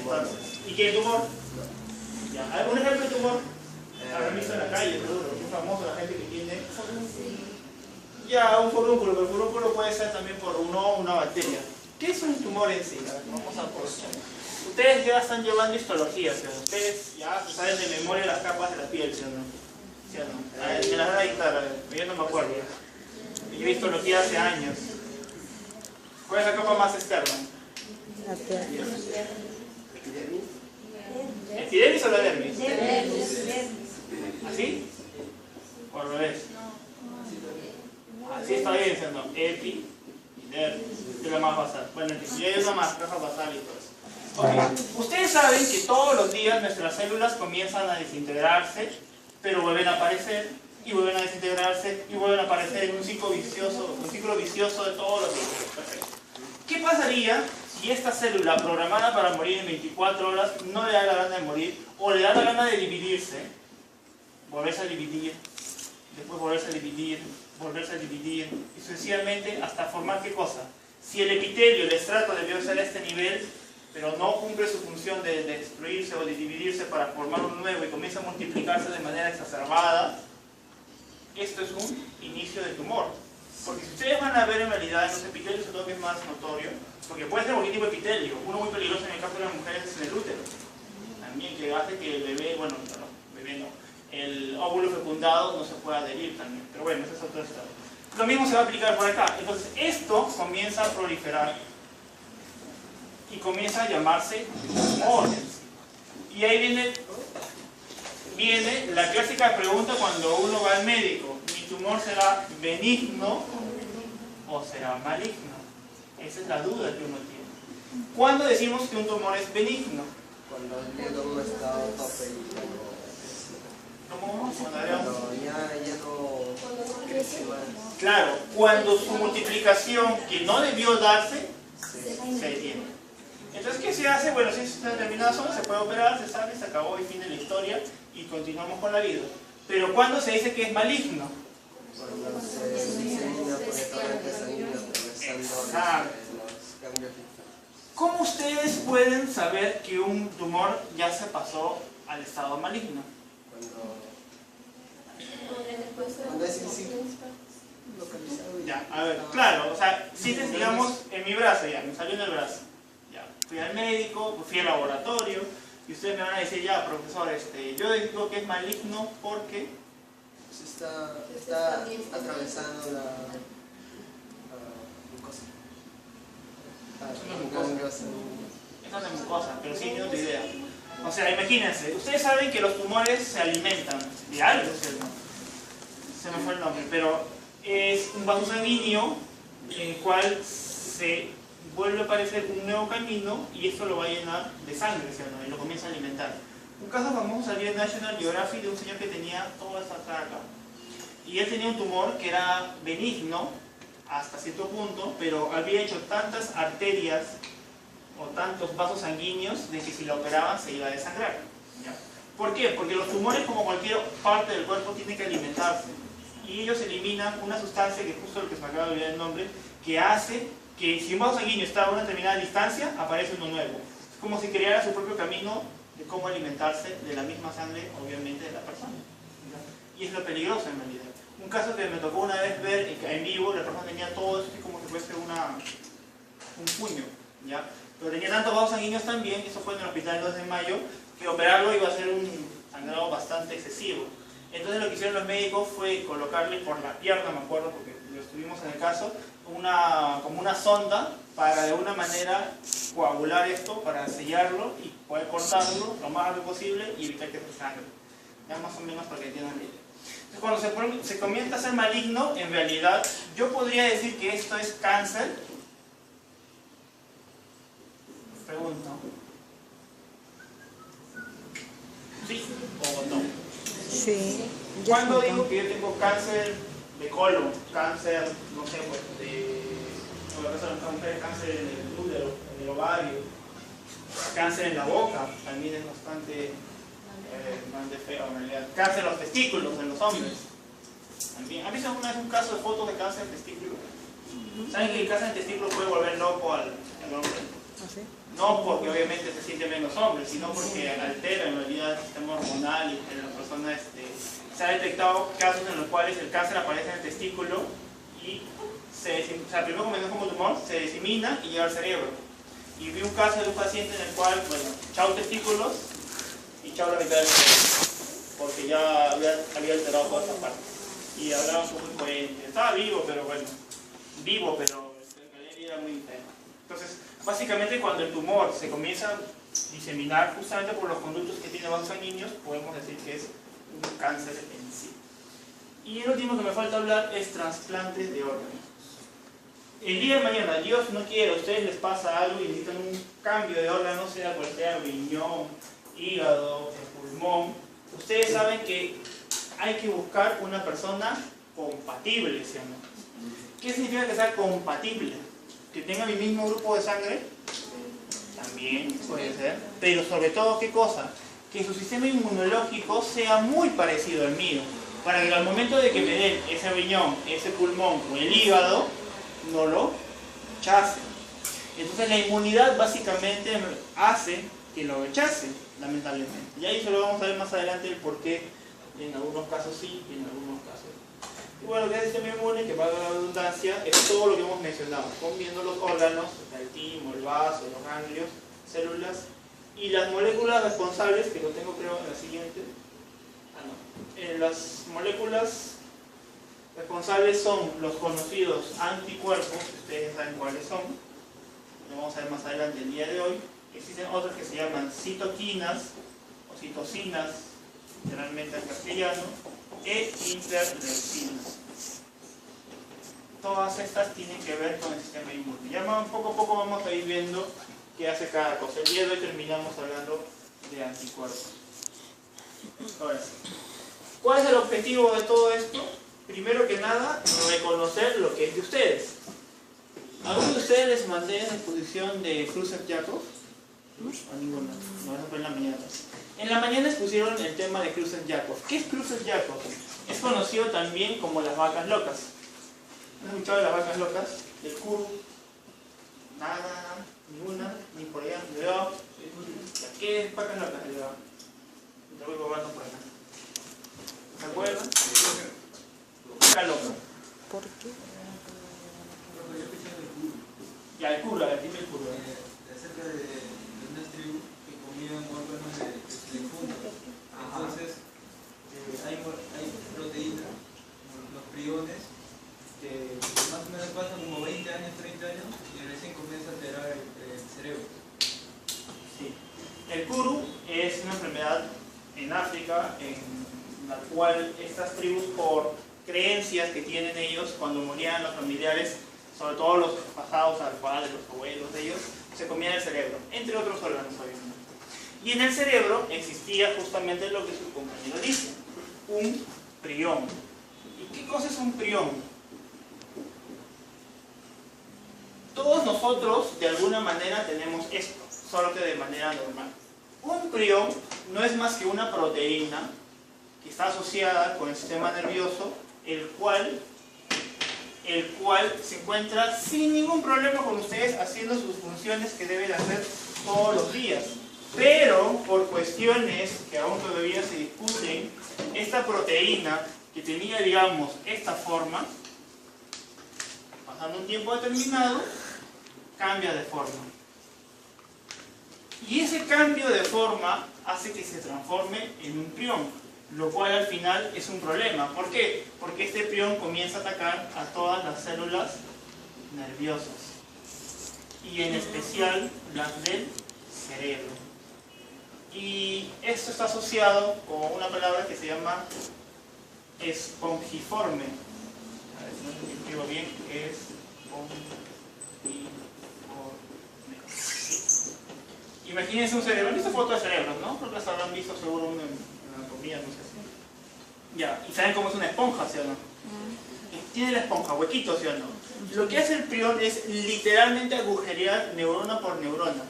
sustancias. ¿Y qué tumor? Ya. ¿Algún ejemplo de tumor? Habrán visto en la calle, seguro, muy famoso la gente que tiene. Ya, un forúnculo, pero el forúnculo puede ser también por una bacteria. ¿Qué es un tumor en sí? Vamos a por ustedes ya están llevando histología, o sea, ustedes ya saben de memoria las capas de la piel, ¿sí o no? ¿Sí o no? A ver, me las van a dictar, a ver, yo no me acuerdo. Yo he visto histología hace años. ¿Cuál es la capa más externa? ¿Epidermis o la dermis? ¿Así? ¿O al revés? Así está bien, ¿sí o no? Epi y dermis. Es la más basal. Bueno, y hay una más, caja basal y todo eso. Okay. Ustedes saben que todos los días nuestras células comienzan a desintegrarse, pero vuelven a aparecer, y vuelven a desintegrarse, y vuelven a aparecer en un ciclo vicioso de todos los días. Perfecto. ¿Qué pasaría si esta célula programada para morir en 24 horas no le da la gana de morir, o le da la gana de dividirse, volverse a dividir, después volverse a dividir, y sucesivamente hasta formar qué cosa? Si el epitelio, el estrato debió ser a este nivel, pero no cumple su función de destruirse o de dividirse para formar uno nuevo y comienza a multiplicarse de manera exacerbada, esto es un inicio de tumor. Porque si ustedes van a ver en realidad en los epitelios, sobre todo que es más notorio, porque puede ser cualquier tipo de epitelio, uno muy peligroso en el caso de las mujeres es en el útero. También que hace que el bebé, bueno, no, bebé no, el óvulo fecundado no se pueda adherir también. Pero bueno, ese es otro estado. Lo mismo se va a aplicar por acá. Entonces esto comienza a proliferar y comienza a llamarse tumor. Y ahí viene la clásica pregunta cuando uno va al médico: ¿mi tumor será benigno o será maligno? Esa es la duda que uno tiene. ¿Cuándo decimos que un tumor es benigno? Cuando el dedo está a tope y ¿Cómo? cuando ya no crece más. Claro, cuando su multiplicación que no debió darse se detiene. Entonces, ¿qué se hace? Bueno, si es una determinada zona, se puede operar, se sale, se acabó y fin de la historia y continuamos con la vida. Pero ¿cuándo se dice que es maligno? Cuando se disemina por el torrente sanguíneo atravesando los ganglios. ¿Cómo ustedes pueden saber que un tumor ya se pasó al estado maligno? Cuando es localizado. Ya, a ver, claro, o sea, si digamos en mi brazo, ya, me salió en el brazo. Ya, fui al médico, fui al laboratorio y ustedes me van a decir: ya, profesor, yo digo que es maligno porque está atravesando la mucosa. Esa no es mucosa, pero sí tiene otra idea. O sea, imagínense, ustedes saben que los tumores se alimentan de algo, ¿cierto? Se me fue el nombre, pero es un vaso sanguíneo en el cual se vuelve a aparecer un nuevo camino y esto lo va a llenar de sangre, ¿cierto? Y lo comienza a alimentar. Un caso famoso salió en National Geographic de un señor que tenía toda esta traca. Y él tenía un tumor que era benigno hasta cierto punto, pero había hecho tantas arterias o tantos vasos sanguíneos de que si la operaban se iba a desangrar. ¿Ya? ¿Por qué? Porque los tumores, como cualquier parte del cuerpo, tienen que alimentarse. Y ellos eliminan una sustancia, que es justo lo que se me acaba de olvidar el nombre, que hace que si un vaso sanguíneo está a una determinada distancia, aparece uno nuevo. Es como si creara su propio camino de cómo alimentarse de la misma sangre, obviamente, de la persona. ¿Ya? Y es lo peligroso en realidad. Un caso que me tocó una vez ver en vivo, la persona tenía todo esto como si fuese un puño, ¿ya? Pero tenía tantos vasos sanguíneos también, eso fue en el hospital 2 de mayo, que operarlo iba a ser un sangrado bastante excesivo. Entonces lo que hicieron los médicos fue colocarle por la pierna, me acuerdo, porque lo estuvimos en el caso, como una sonda para de alguna manera coagular esto, para sellarlo y poder cortarlo lo más rápido posible y evitar que se sangre. Ya más o menos para que entiendan la idea. Entonces, cuando se comienza a ser maligno, en realidad yo podría decir que esto es cáncer. Pregunto. ¿Sí o no? Sí. ¿Cuándo digo que yo tengo cáncer de colon? Cáncer, no sé, pues, cáncer en el útero, en el ovario, cáncer en la boca, también es bastante feo en realidad. Cáncer en los testículos en los hombres. También. ¿Han visto alguna vez un caso de fotos de cáncer en testículo? ¿Saben que el cáncer en testículo puede volver loco al hombre? No porque obviamente se siente menos hombre, sino porque altera en realidad el sistema hormonal y en la persona se ha detectado casos en los cuales el cáncer aparece en el testículo y primero comenzó como tumor, se disemina y llega al cerebro. Y vi un caso de un paciente en el cual, bueno, chao testículos y chao la mitad del cerebro, porque ya había alterado toda esa parte. Y hablaba un poco incoherente. Estaba vivo, pero bueno, la era muy enferma. Entonces, básicamente cuando el tumor se comienza a diseminar justamente por los conductos que tiene vasos sanguíneos, podemos decir que es un cáncer en sí. Y el último que me falta hablar es trasplantes de órganos. El día de mañana, Dios no quiere, a ustedes les pasa algo y necesitan un cambio de órgano, sea cual sea, riñón, hígado, pulmón. Ustedes saben que hay que buscar una persona compatible, ¿sí o no? ¿Qué significa que sea compatible? ¿Que tenga mi mismo grupo de sangre? También puede ser. Pero sobre todo, ¿qué cosa? Que su sistema inmunológico sea muy parecido al mío, para que al momento de que me den ese riñón, ese pulmón o el hígado, no lo rechace. Entonces la inmunidad básicamente hace que lo rechace, lamentablemente. Y ahí se lo vamos a ver más adelante el por qué en algunos casos sí y en algunos casos no. Y bueno, lo que es el sistema inmune, que valga la redundancia, es todo lo que hemos mencionado, combinando los órganos, el timo, el vaso, los ganglios, células, y las moléculas responsables, que lo tengo creo en la siguiente. Las moléculas responsables son los conocidos anticuerpos, ustedes saben cuáles son, lo vamos a ver más adelante el día de hoy. Existen otras que se llaman citoquinas o citocinas, generalmente en castellano, e interleucinas. Todas estas tienen que ver con el sistema inmune. Ya poco a poco vamos a ir viendo qué hace cada cosa. El día de hoy terminamos hablando de anticuerpos. Ahora sí. ¿Cuál es el objetivo de todo esto? Primero que nada, reconocer lo que es de ustedes. ¿A alguno de ustedes les mandé en la exposición de Kruszev-Yakov? ¿A ninguna? No, eso fue en la mañana. En la mañana expusieron el tema de Kruszev-Yakov. ¿Qué es Kruszev-Yakov? Es conocido también como las vacas locas. ¿Han escuchado de las vacas locas? El Kuru. Nada, ninguna, ni por allá, ni de abajo. ¿Qué es vacas locas? Te voy probando por acá. ¿Se acuerdan? Vaca loca. ¿Por qué? Ya, el Kuru, a ver, dime el Kuru. Acerca de unas tribus que comían órganos de difuntos. Entonces, hay proteínas, los priones, que más o menos pasan como 20 años, 30 años y recién comienza a alterar el cerebro. Sí. El Kuru es una enfermedad en África en la cual estas tribus, por creencias que tienen ellos, cuando morían los familiares, sobre todo los pasados al padre, los abuelos de ellos, se comían el cerebro, entre otros órganos obviamente. Y en el cerebro existía justamente lo que su compañero dice, un prión. ¿Y qué cosa es un prión? Todos nosotros de alguna manera tenemos esto, solo que de manera normal. Un prión no es más que una proteína que está asociada con el sistema nervioso, el cual se encuentra sin ningún problema con ustedes haciendo sus funciones que deben hacer todos los días. Pero por cuestiones que aún todavía se discuten, esta proteína que tenía, digamos, esta forma, pasando un tiempo determinado, cambia de forma. Y ese cambio de forma hace que se transforme en un prión, lo cual al final es un problema. ¿Por qué? Porque este prión comienza a atacar a todas las células nerviosas, y en especial las del cerebro. Y esto está asociado con una palabra que se llama espongiforme. A ver si lo escribo bien, espongiforme. Imagínense un cerebro, han visto fotos de cerebros, ¿no? Creo que las habrán visto seguro en anatomía, no sé si. Ya, y saben cómo es una esponja, ¿sí o no? Tiene la esponja, huequitos, ¿sí o no? Lo que hace el prión es literalmente agujerear neurona por neurona.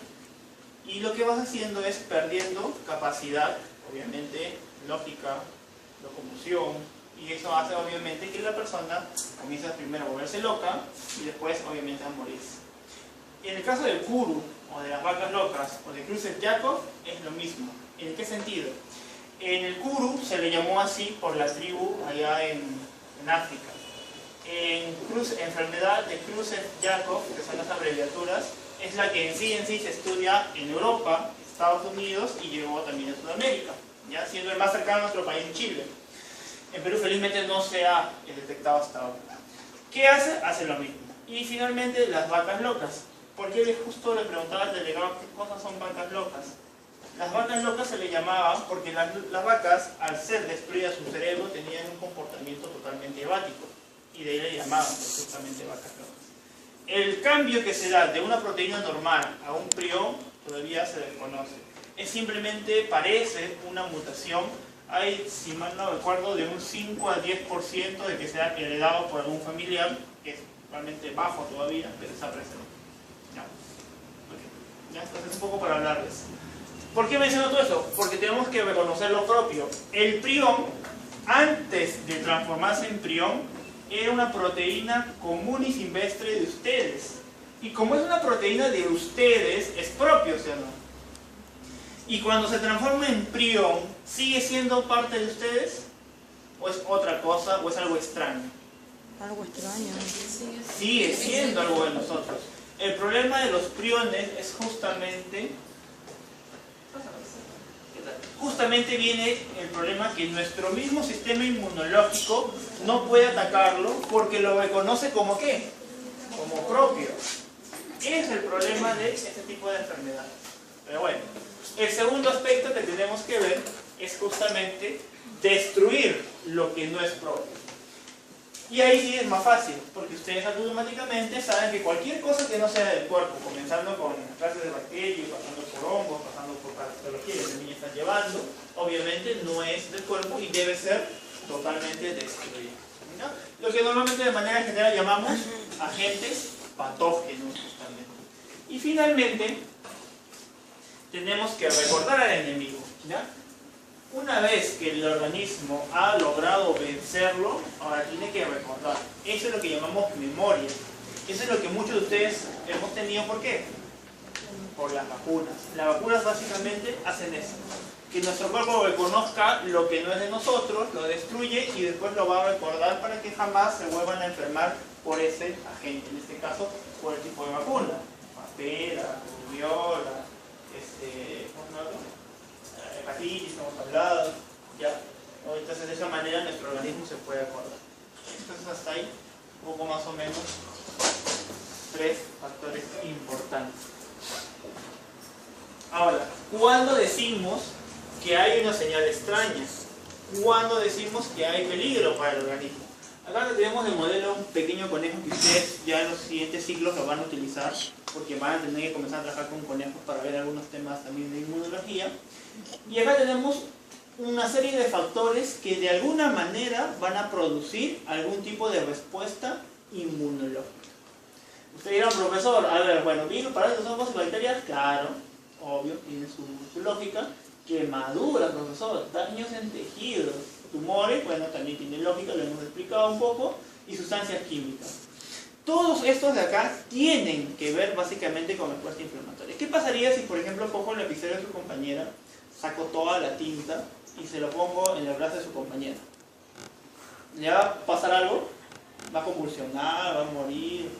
Y lo que vas haciendo es perdiendo capacidad, obviamente, lógica, locomoción, y eso hace obviamente que la persona comience primero a volverse loca y después obviamente a morirse. En el caso del Kuru o de las vacas locas, o de Creutzfeldt-Jakob, es lo mismo. ¿En qué sentido? En el Kuru se le llamó así por la tribu allá en África. Enfermedad de Creutzfeldt-Jakob, que son las abreviaturas, es la que en sí se estudia en Europa, Estados Unidos y llegó también a Sudamérica, ya siendo el más cercano a nuestro país, Chile. En Perú felizmente no se ha detectado hasta ahora. ¿Qué hace? Hace lo mismo. Y finalmente las vacas locas. ¿Por qué justo le preguntaba al delegado qué cosas son vacas locas? Las vacas locas se le llamaban porque las vacas, al ser destruidas su cerebro, tenían un comportamiento totalmente errático. Y de ahí le llamaban justamente vacas locas. El cambio que se da de una proteína normal a un prión todavía se desconoce. Es simplemente, parece una mutación. Hay, si mal no recuerdo, de un 5 al 10% de que sea heredado por algún familiar, que es realmente bajo todavía, pero está presente. ¿Ya? Okay. ¿Ya? Entonces un poco para hablarles. ¿Por qué menciono todo eso? Porque tenemos que reconocer lo propio. El prión, antes de transformarse en prión, era una proteína común y silvestre de ustedes. Y como es una proteína de ustedes, es propio, ¿sí o no? Y cuando se transforma en prión, ¿sigue siendo parte de ustedes? ¿O es otra cosa? ¿O es algo extraño? Algo extraño. Sigue siendo algo de nosotros. El problema de los priones es justamente viene el problema que nuestro mismo sistema inmunológico no puede atacarlo porque lo reconoce como ¿qué? Como propio. Es el problema de este tipo de enfermedades. Pero bueno, el segundo aspecto que tenemos que ver es justamente destruir lo que no es propio. Y ahí sí es más fácil, porque ustedes automáticamente saben que cualquier cosa que no sea del cuerpo, comenzando con clases de bacterias, pasando por hongos, pasando por parasitología que también están llevando, obviamente no es del cuerpo y debe ser totalmente destruido, ¿no? Lo que normalmente de manera general llamamos agentes patógenos justamente. Y finalmente, tenemos que recordar al enemigo, ¿ya? Una vez que el organismo ha logrado vencerlo, ahora tiene que recordar. Eso es lo que llamamos memoria. Eso es lo que muchos de ustedes hemos tenido. ¿Por qué? Por las vacunas. Las vacunas básicamente hacen eso. Que nuestro cuerpo reconozca lo que no es de nosotros, lo destruye y después lo va a recordar para que jamás se vuelvan a enfermar por ese agente. En este caso, por el tipo de vacuna. Papera, rubiola, hepatitis, hemos hablado, ¿ya? Entonces de esa manera nuestro organismo se puede acordar. Entonces hasta ahí, un poco más o menos, 3 factores importantes. Ahora, ¿cuándo decimos que hay una señal extraña? ¿Cuándo decimos que hay peligro para el organismo? Acá tenemos el modelo un pequeño conejo que ustedes ya en los siguientes ciclos lo van a utilizar, porque van a tener que comenzar a trabajar con conejos para ver algunos temas también de inmunología. Y acá tenemos una serie de factores que de alguna manera van a producir algún tipo de respuesta inmunológica. Usted dirá, profesor, a ver, bueno, virus, parásitos, hongos y bacterias, claro, obvio, tiene su lógica. Quemaduras, profesor, daños en tejidos, tumores, bueno, también tiene lógica, lo hemos explicado un poco, y sustancias químicas. Todos estos de acá tienen que ver básicamente con respuesta inflamatoria. ¿Qué pasaría si, por ejemplo, cojo el lapicero de su compañera, saco toda la tinta y se lo pongo en el brazo de su compañera? ¿Le va a pasar algo? ¿Va a convulsionar? ¿Va a morir?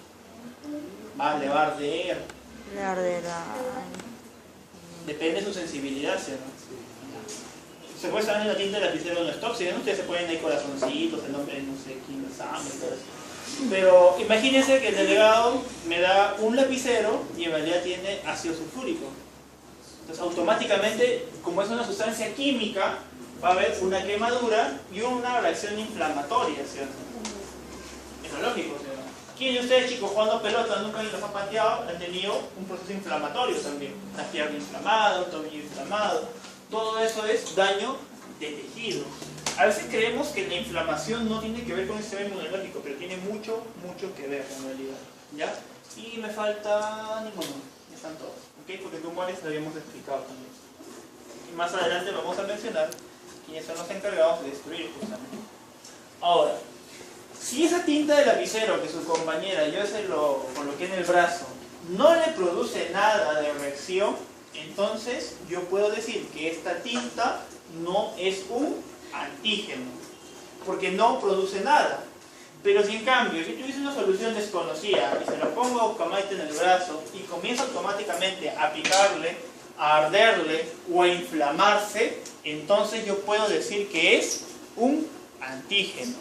¿Le va a arder? Le arderá. Depende de su sensibilidad, ¿sí o no? Se puede saber en la tinta del lapicero no es tóxica, ¿no? Ustedes se ponen ahí corazoncitos, el nombre, no sé, quién sangre, todo eso. Pero imagínense que el delegado me da un lapicero y en realidad tiene ácido sulfúrico. Entonces automáticamente, como es una sustancia química, va a haber una quemadura y una reacción inflamatoria, ¿sí o no? Eso es lógico, ¿sí o no? ¿Quién de ustedes, chicos, jugando pelota nunca los ha pateado? Han tenido un proceso inflamatorio también. Una pierna inflamada, un tobillo inflamado. Todo eso es daño de tejido. A veces creemos que la inflamación no tiene que ver con el sistema inmunológico, pero tiene mucho que ver en realidad, ¿ya? Y me falta ninguno, ya están todos, ¿ok? Porque tumores lo habíamos explicado también. Y más adelante vamos a mencionar quiénes son los encargados de destruir justamente. Ahora, si esa tinta de lapicero que su compañera yo se lo coloqué en el brazo, no le produce nada de reacción, entonces yo puedo decir que esta tinta no es un antígeno, porque no produce nada. Pero si en cambio yo tuviese una solución desconocida y se la pongo a Ucamaite en el brazo y comienza automáticamente a picarle, a arderle o a inflamarse, entonces yo puedo decir que es un antígeno.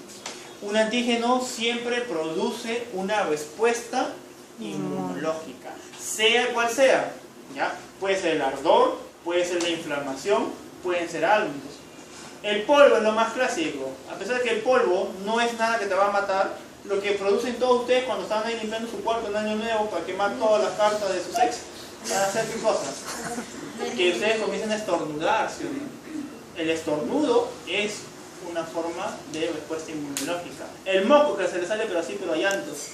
Un antígeno siempre produce una respuesta inmunológica, sea cual sea, ¿ya? Puede ser el ardor, puede ser la inflamación, pueden ser ácidos. El polvo es lo más clásico. A pesar de que el polvo no es nada que te va a matar, lo que producen todos ustedes cuando están ahí limpiando su cuarto en Año Nuevo para quemar todas las cartas de sus ex, van a hacer qué cosas. Que ustedes comiencen a estornudar, ¿sí o no? El estornudo es una forma de respuesta inmunológica. El moco que se le sale pero así, pero a llantos,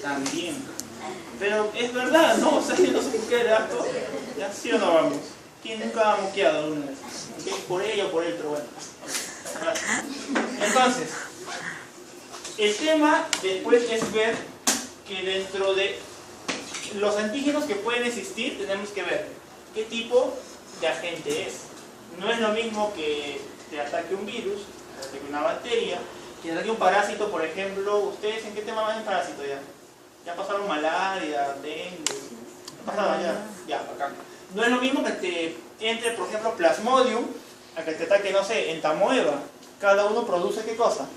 también. Pero es verdad, ¿no? O sea, yo no sé por qué le asco. ¿Ya? ¿Sí o no vamos? ¿Quién nunca ha moqueado alguna vez? ¿Okay? Por ella o por él, pero bueno. Entonces, el tema después es ver que dentro de los antígenos que pueden existir, tenemos que ver qué tipo de agente es. No es lo mismo que te ataque un virus, te ataque una bacteria, que te ataque un parásito, por ejemplo. ¿Ustedes en qué tema van en parásito ya? ¿Ya pasaron malaria, dengue? ¿Ya pasaron ya? Ya, acá. No es lo mismo que te entre, por ejemplo, Plasmodium, a que te ataque, no sé, entamoeba. Cada uno produce ¿qué cosa?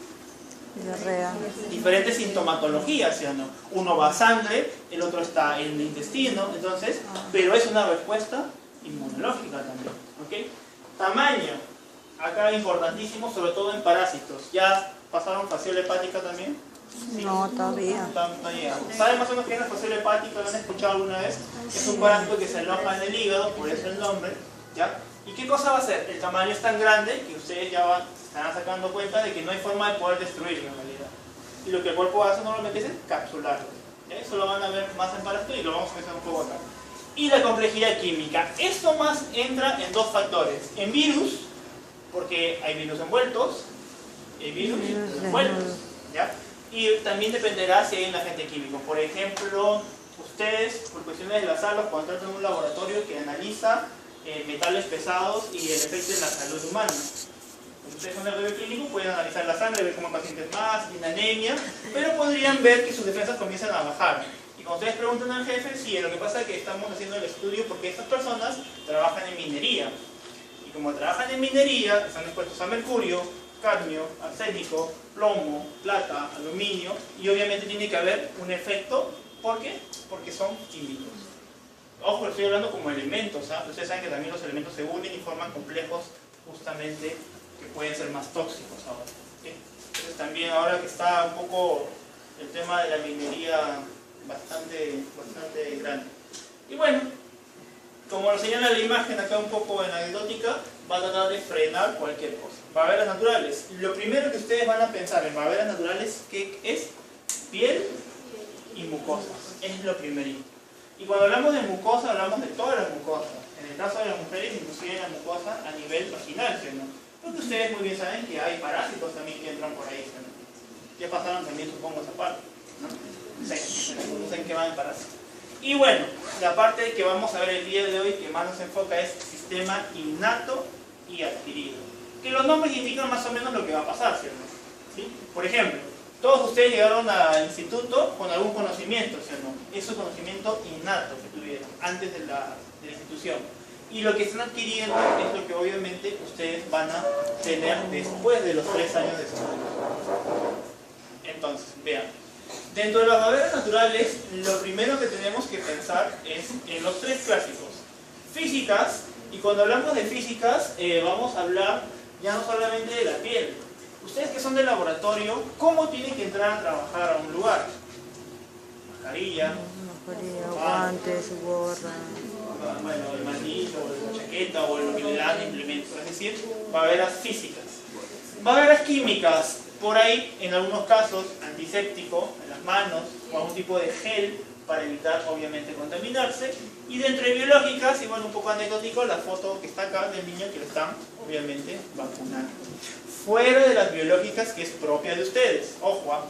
Diarrea. Diferentes sintomatologías, ¿sí o no? Uno va a sangre, el otro está en el intestino, entonces, pero es una respuesta inmunológica también, ¿ok? Tamaño, acá importantísimo, sobre todo en parásitos. ¿Ya pasaron fasciola hepática también? ¿Sí? No, todavía. No llega. ¿Saben más o menos qué es la fasciola hepática? ¿Lo han escuchado alguna vez? Es un parásito que se aloja en el hígado, por eso el nombre, ¿ya? ¿Y qué cosa va a hacer? El tamaño es tan grande que ustedes ya estarán sacando cuenta de que no hay forma de poder destruirlo en realidad. Y lo que el cuerpo hace normalmente es encapsularlo. Eso lo van a ver más en parásitos y lo vamos a empezar un poco acá. Y la complejidad química. Esto más entra en dos factores. En virus, porque hay virus envueltos, y virus envueltos, ¿ya? Y también dependerá si hay un agente químico. Por ejemplo, ustedes, por cuestiones de la salud, cuando entran en un laboratorio que analiza metales pesados y el efecto en la salud humana. Ustedes son el bioclínico, pueden analizar la sangre, ver cómo el paciente es más, tiene anemia, pero podrían ver que sus defensas comienzan a bajar. Y cuando ustedes preguntan al jefe, sí, lo que pasa es que estamos haciendo el estudio porque estas personas trabajan en minería. Y como trabajan en minería, están expuestos a mercurio, cadmio, arsénico, plomo, plata, aluminio, y obviamente tiene que haber un efecto. ¿Por qué? Porque son químicos. Ojo, estoy hablando como elementos, ¿ah? Ustedes saben que también los elementos se unen y forman complejos justamente que pueden ser más tóxicos ahora. ¿Sí? Entonces también ahora que está un poco el tema de la minería bastante grande. Y bueno, como lo señala la imagen acá un poco anecdótica, va a tratar de frenar cualquier cosa. Barreras naturales. Lo primero que ustedes van a pensar en barreras naturales, ¿qué es? Piel y mucosas. Es lo primerito. Y cuando hablamos de mucosa, hablamos de todas las mucosas. En el caso de las mujeres, inclusive la mucosa a nivel vaginal, ¿sí o no? Porque ustedes muy bien saben que hay parásitos también que entran por ahí, ¿sí o no? Ya pasaron también, supongo, esa parte, ¿no? Sí, no sé en qué van en parásitos. Y bueno, la parte que vamos a ver el día de hoy, que más nos enfoca, es sistema innato y adquirido. Que los nombres indican más o menos lo que va a pasar, ¿sí o no? ¿Sí? Por ejemplo, todos ustedes llegaron al instituto con algún conocimiento, ¿sí o no? Es un conocimiento innato que tuvieron antes de la institución. Y lo que están adquiriendo es lo que obviamente ustedes van a tener después de los 3 años de estudio. Entonces, vean. Dentro de las barreras naturales, lo primero que tenemos que pensar es en los 3 clásicos. Físicas, y cuando hablamos de físicas, vamos a hablar ya no solamente de la piel. Ustedes que son de laboratorio, ¿cómo tienen que entrar a trabajar a un lugar? Mascarilla, guantes, gorra. Bueno, el manillo, o la chaqueta, o lo que le dan implementos. Es decir, barreras físicas. Barreras químicas, por ahí, en algunos casos, antiséptico en las manos, o algún tipo de gel para evitar, obviamente, contaminarse. Y de entre biológicas, y bueno, un poco anecdótico, la foto que está acá del niño que lo están, obviamente, vacunando. Fuera de las biológicas que es propia de ustedes. Ojo,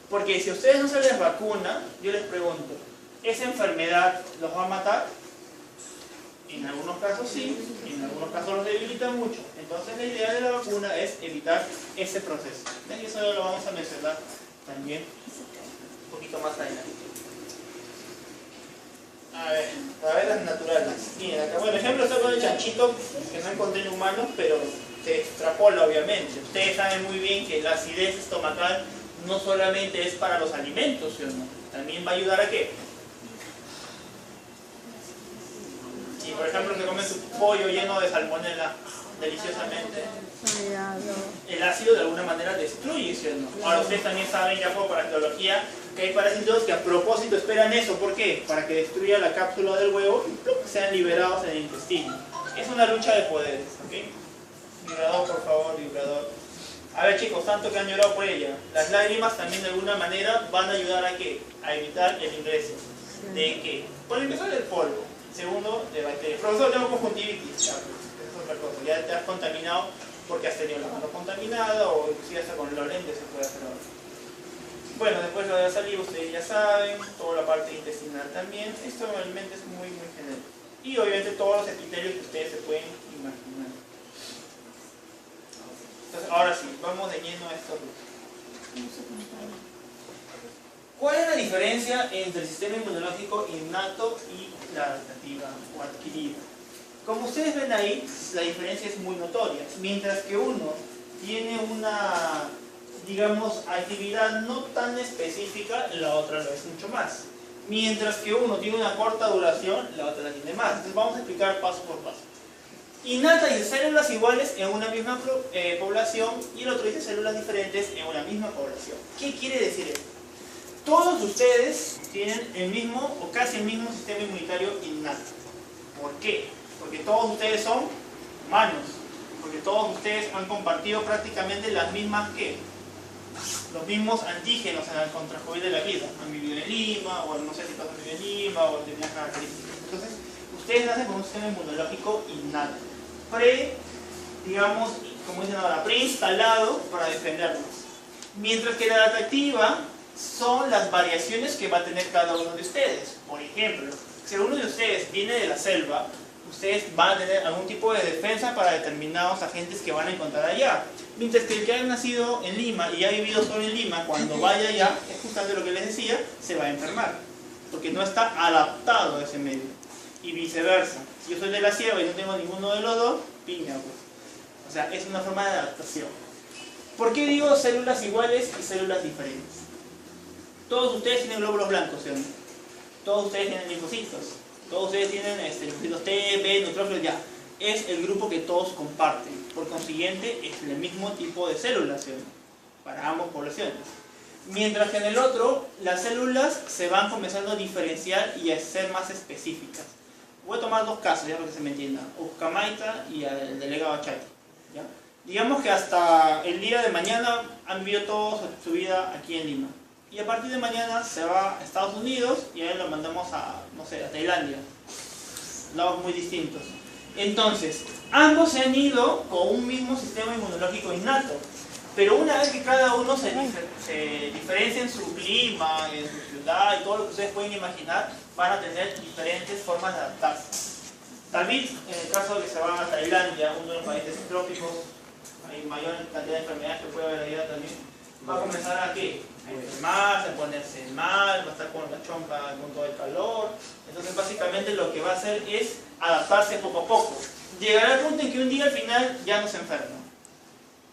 porque si a ustedes no se les vacuna, yo les pregunto, ¿Esa enfermedad los va a matar? En algunos casos sí, en algunos casos los debilita mucho. Entonces la idea de la vacuna es evitar ese proceso. Y eso lo vamos a mencionar también un poquito más adelante. A ver las naturales. Miren, acá, bueno, ejemplo está con el chanchito, que no encontré en humanos, pero se extrapola obviamente. Ustedes saben muy bien que la acidez estomacal no solamente es para los alimentos, ¿sí o no? También va a ayudar a qué. Y por ejemplo, que comen su pollo lleno de salmonela deliciosamente, el ácido de alguna manera destruye, ¿sí o no? Ahora ustedes también saben, ya por arqueología, que hay parásitos que a propósito esperan eso. ¿Por qué? Para que destruya la cápsula del huevo y ¡plup!, sean liberados en el intestino. Es una lucha de poderes, ¿ok? Vibrador, por favor, vibrador. A ver chicos, tanto que han llorado por ella. Las lágrimas también de alguna manera van a ayudar a ¿qué? A evitar el ingreso. ¿De qué? Por el ingreso del polvo. Segundo, de bacterias. Profesor, tengo conjuntivitis. Ya, es otra cosa. Ya te has contaminado porque has tenido la mano contaminada o inclusive hasta con los lentes se puede hacer ahora. Bueno, después lo de la saliva ustedes ya saben, toda la parte intestinal también. Esto realmente es muy general. Y obviamente todos los epitelios que ustedes se pueden imaginar. Entonces, ahora sí, vamos de lleno a estos grupos. ¿Cuál es la diferencia entre el sistema inmunológico innato y la adaptativa o adquirida? Como ustedes ven ahí, la diferencia es muy notoria. Mientras que uno tiene una, digamos, actividad no tan específica, la otra lo es mucho más. Mientras que uno tiene una corta duración, la otra la tiene más. Entonces vamos a explicar paso por paso. Innata dice células iguales en una misma población y el otro dice células diferentes en una misma población. ¿Qué quiere decir esto? Todos ustedes tienen el mismo o casi el mismo sistema inmunitario innato. ¿Por qué? Porque todos ustedes son humanos. Porque todos ustedes han compartido prácticamente las mismas ¿qué? Los mismos antígenos en el transcurrir de la vida. Han vivido en Lima, o no sé si todos han vivido en Lima, o tenían características. Entonces, ustedes nacen con un sistema inmunológico innato. Digamos, como dicen ahora, preinstalado para defendernos. Mientras que la adaptativa son las variaciones que va a tener cada uno de ustedes. Por ejemplo, si uno de ustedes viene de la selva, ustedes van a tener algún tipo de defensa para determinados agentes que van a encontrar allá. Mientras que el que haya nacido en Lima y ha vivido solo en Lima, cuando vaya allá, es justamente lo que les decía, se va a enfermar. Porque no está adaptado a ese medio. Y viceversa. Si yo soy de la sierra y no tengo ninguno de los dos, piña pues. O sea, es una forma de adaptación. ¿Por qué digo células iguales y células diferentes? Todos ustedes tienen glóbulos blancos, ¿sí o no? Todos ustedes tienen linfocitos. Todos ustedes tienen linfocitos T, B, neutrófilos, ya. Es el grupo que todos comparten. Por consiguiente, es el mismo tipo de células, ¿sí o no? Para ambas poblaciones. Mientras que en el otro, las células se van comenzando a diferenciar y a ser más específicas. Voy a tomar dos casos, ya para que se me entienda. Ucamaita y el delegado Achati, ¿ya? Digamos que hasta el día de mañana han vivido toda su vida aquí en Lima. Y a partir de mañana se va a Estados Unidos y ahí lo mandamos a, no sé, a Tailandia. Lados muy distintos. Entonces, ambos se han ido con un mismo sistema inmunológico innato. Pero una vez que cada uno se diferencia en su clima, en su ciudad y todo lo que ustedes pueden imaginar, van a tener diferentes formas de adaptarse. David, en el caso de que se van a Tailandia, uno de los países trópicos, hay mayor cantidad de enfermedades que puede haber allá también, va a comenzar a ¿qué? A enfermarse, a ponerse mal, va a estar con la chompa con todo el calor. Entonces básicamente lo que va a hacer es adaptarse poco a poco. Llegará al punto en que un día al final ya no se enferma.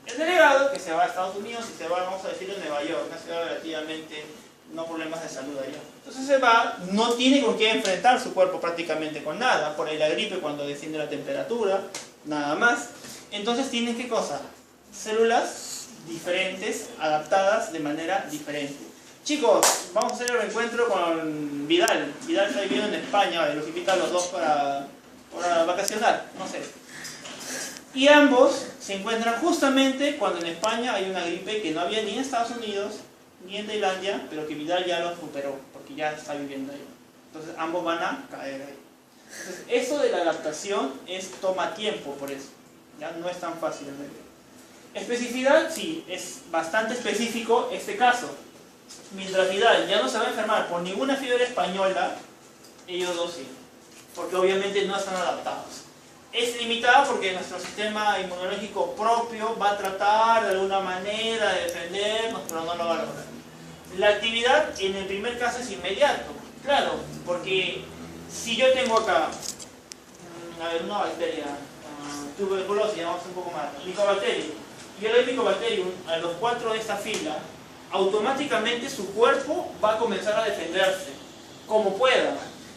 El delegado, que se va a Estados Unidos y se va, vamos a decir, a Nueva York, una ciudad relativamente no problemas de salud allá. Entonces se va, no tiene con qué enfrentar su cuerpo prácticamente con nada, por ahí la gripe cuando desciende la temperatura, nada más. Entonces tienen ¿qué cosa? Células diferentes, adaptadas de manera diferente. Chicos, vamos a hacer el reencuentro con Vidal. Vidal está viviendo en España, los invita a los dos para vacacionar, no sé. Y ambos se encuentran justamente cuando en España hay una gripe que no había ni en Estados Unidos ni en Tailandia, pero que Vidal ya lo superó, porque ya está viviendo ahí. Entonces ambos van a caer ahí. Entonces eso de la adaptación toma tiempo, por eso. Ya no es tan fácil en realidad. Especificidad, sí, es bastante específico este caso. Mientras Vidal ya no se va a enfermar por ninguna fiebre española, ellos dos sí, porque obviamente no están adaptados. Es limitada porque nuestro sistema inmunológico propio va a tratar de alguna manera de defendernos, pero no lo va a lograr. La actividad en el primer caso es inmediato, claro, porque si yo tengo acá, a ver, una bacteria, tuberculosis, vamos un poco más, Mycobacterium, y yo le doy Mycobacterium a los 4 de esta fila, automáticamente su cuerpo va a comenzar a defenderse, como pueda,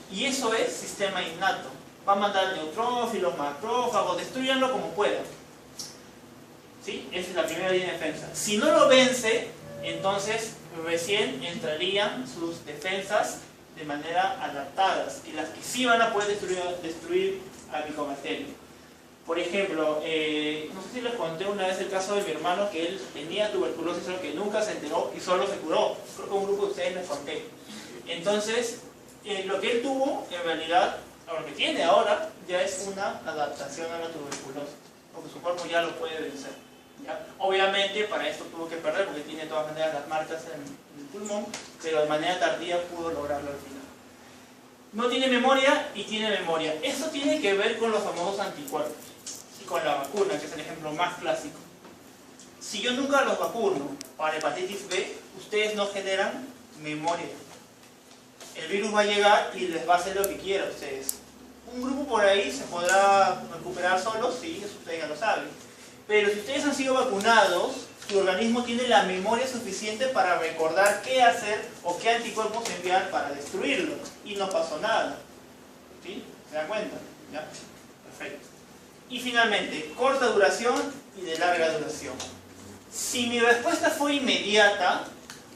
y eso es sistema innato. Va a mandar neutrófilos, macrófagos, destruyanlo como puedan. ¿Sí? Esa es la primera línea de defensa. Si no lo vence, entonces recién entrarían sus defensas de manera adaptadas, y las que sí van a poder destruir al Mycobacterium. Por ejemplo, no sé si les conté una vez el caso de mi hermano, que él tenía tuberculosis, solo que nunca se enteró y solo se curó. Creo que un grupo de ustedes les conté. Entonces, lo que él tuvo, en realidad, lo que tiene ahora, ya es una adaptación a la tuberculosis, porque su cuerpo ya lo puede vencer. ¿Ya? Obviamente, para esto tuvo que perder, porque tiene de todas maneras las marcas en el pulmón, pero de manera tardía pudo lograrlo al final. No tiene memoria y tiene memoria. Esto tiene que ver con los famosos anticuerpos y con la vacuna, que es el ejemplo más clásico. Si yo nunca los vacuno para hepatitis B, ustedes no generan memoria. El virus va a llegar y les va a hacer lo que quiera a ustedes. Un grupo por ahí se podrá recuperar solo, sí, eso ustedes ya lo saben. Pero si ustedes han sido vacunados, su organismo tiene la memoria suficiente para recordar qué hacer o qué anticuerpos enviar para destruirlo. Y no pasó nada. ¿Sí? ¿Se dan cuenta? ¿Ya? Perfecto. Y finalmente, corta duración y de larga duración. Si mi respuesta fue inmediata,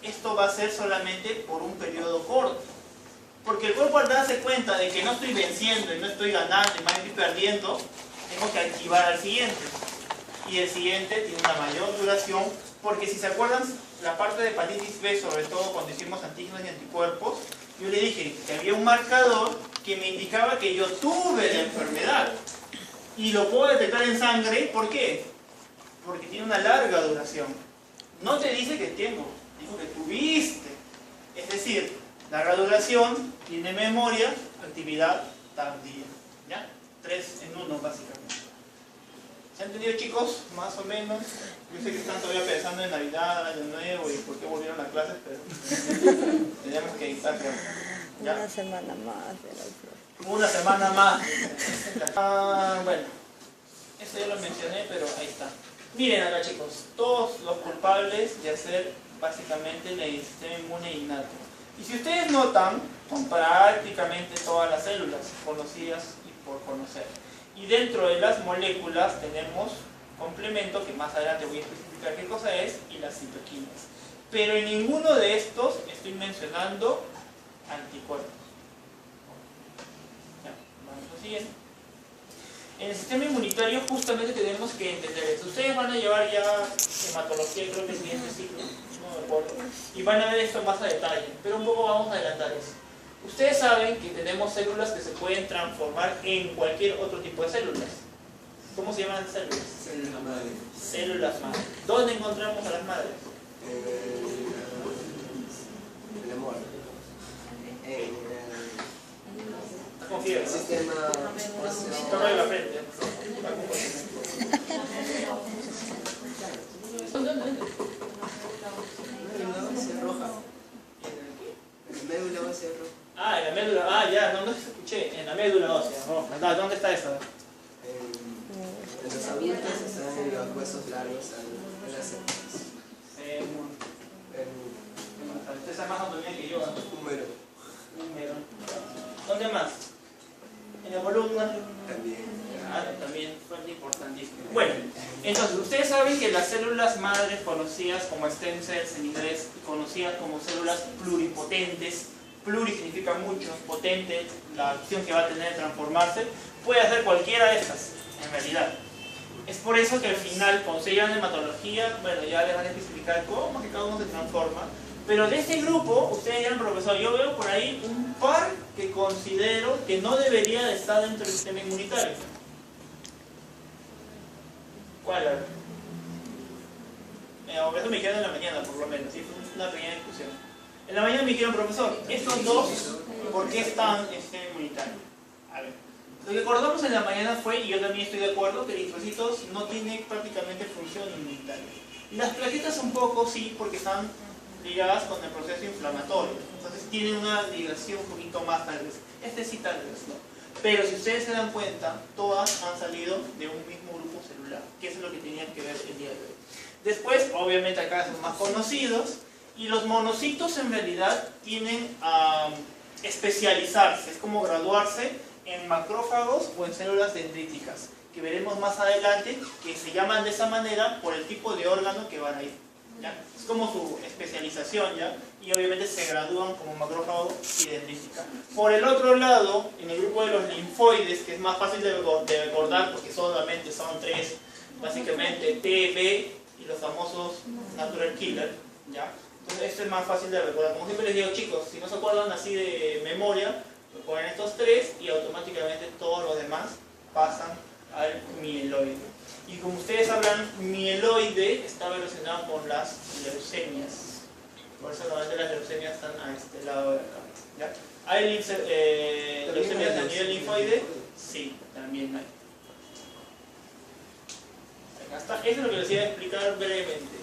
esto va a ser solamente por un periodo corto. Porque el cuerpo, al darse cuenta de que no estoy venciendo y no estoy ganando y más estoy perdiendo, tengo que activar al siguiente. Y el siguiente tiene una mayor duración, porque si se acuerdan, la parte de hepatitis B, sobre todo cuando hicimos antígenos y anticuerpos, yo le dije que había un marcador que me indicaba que yo tuve la enfermedad. Y lo puedo detectar en sangre, ¿por qué? Porque tiene una larga duración. No te dice que tengo, dijo que tuviste. Es decir, larga duración, tiene memoria, actividad tardía. ¿Ya? 3 en 1 básicamente. ¿Se han entendido, chicos? Más o menos. Yo sé que están todavía pensando en Navidad, Año Nuevo y por qué volvieron a clases, pero tenemos que editar. ¿Ya? Una semana más de la flor. Una semana más. Bueno, esto ya lo mencioné, pero ahí está. Miren acá, chicos, todos los culpables de hacer básicamente el sistema inmune innato. Y si ustedes notan, son prácticamente todas las células conocidas y por conocer. Y dentro de las moléculas tenemos complemento, que más adelante voy a especificar qué cosa es, y las citoquinas. Pero en ninguno de estos estoy mencionando anticuerpos. Ya, vamos a lo siguiente. En el sistema inmunitario justamente tenemos que entender esto. Ustedes van a llevar ya hematología, creo que el siguiente ciclo, no me acuerdo, y van a ver esto más a detalle, pero un poco vamos a adelantar eso. Ustedes saben que tenemos células que se pueden transformar en cualquier otro tipo de células. ¿Cómo se llaman las células? Células madre. Células madre. ¿Dónde encontramos a las madres? En el amor. Con fiebre, ¿no? Sistema Toma de la frente. roja. En la médula ósea roja. Ah, en la médula. Ah, ya, no escuché. En la médula ósea. No, ¿dónde está eso? En los adultos están en los huesos largos, en las cepas. Usted sabe más anatomía que yo. Húmero. ¿Dónde más? En la columna. También. También fue importantísimo. Bueno, entonces ustedes saben que las células madres, conocidas como stem cells en inglés, conocidas como células pluripotentes, pluri significa mucho, potente, la acción que va a tener de transformarse, puede hacer cualquiera de estas, en realidad. Es por eso que al final, cuando se llevan hematología, bueno, ya les van a especificar cómo que cada uno se transforma. Pero de este grupo, ustedes dirán, profesor, yo veo por ahí un par que considero que no debería de estar dentro del sistema inmunitario. ¿Cuál? Eso me queda en la mañana, por lo menos, ¿sí? Fue una pequeña discusión. En la mañana me dijeron, profesor, estos dos, ¿por qué están en sistema inmunitario? A ver, lo que acordamos en la mañana fue, y yo también estoy de acuerdo, que los eritrocitos no tienen prácticamente función inmunitaria. Las plaquetas un poco sí, porque están ligadas con el proceso inflamatorio. Entonces tienen una ligación un poquito más tal vez. Este sí tal vez, ¿no? Pero si ustedes se dan cuenta, todas han salido de un mismo grupo celular, que es lo que tenían que ver el día de hoy. Después, obviamente acá son más conocidos, y los monocitos en realidad tienen a especializarse, es como graduarse en macrófagos o en células dendríticas, que veremos más adelante, que se llaman de esa manera por el tipo de órgano que van a ir, ¿ya? Es como su especialización, ¿ya? Y obviamente se gradúan como macrófago y dendrítica. Por el otro lado, en el grupo de los linfoides, que es más fácil de recordar porque solamente son tres, básicamente T, B y los famosos natural killer, ¿ya? Entonces esto es más fácil de recordar. Como siempre les digo, chicos, si no se acuerdan así de memoria, ponen estos tres y automáticamente todos los demás pasan al mieloide. Y como ustedes sabrán, mieloide está relacionado con las leucemias. Por eso normalmente las leucemias están a este lado de acá, ¿ya? ¿Hay leucemias a nivel linfoide? Sí, también hay. Acá está. Eso es lo que les iba a explicar brevemente.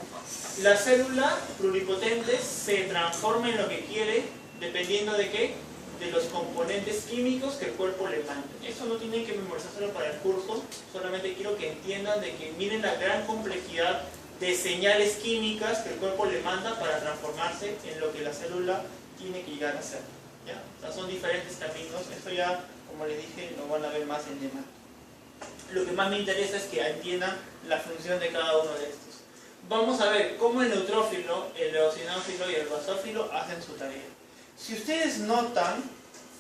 La célula pluripotente se transforma en lo que quiere, dependiendo de qué, de los componentes químicos que el cuerpo le manda. Eso no tienen que memorizárselo para el curso, solamente quiero que entiendan de que miren la gran complejidad de señales químicas que el cuerpo le manda para transformarse en lo que la célula tiene que llegar a ser, ¿ya? O sea, son diferentes caminos. Esto ya, como les dije, lo van a ver más en tema. Lo que más me interesa es que entiendan la función de cada uno de estos. Vamos a ver cómo el neutrófilo, el eosinófilo y el basófilo hacen su tarea. Si ustedes notan,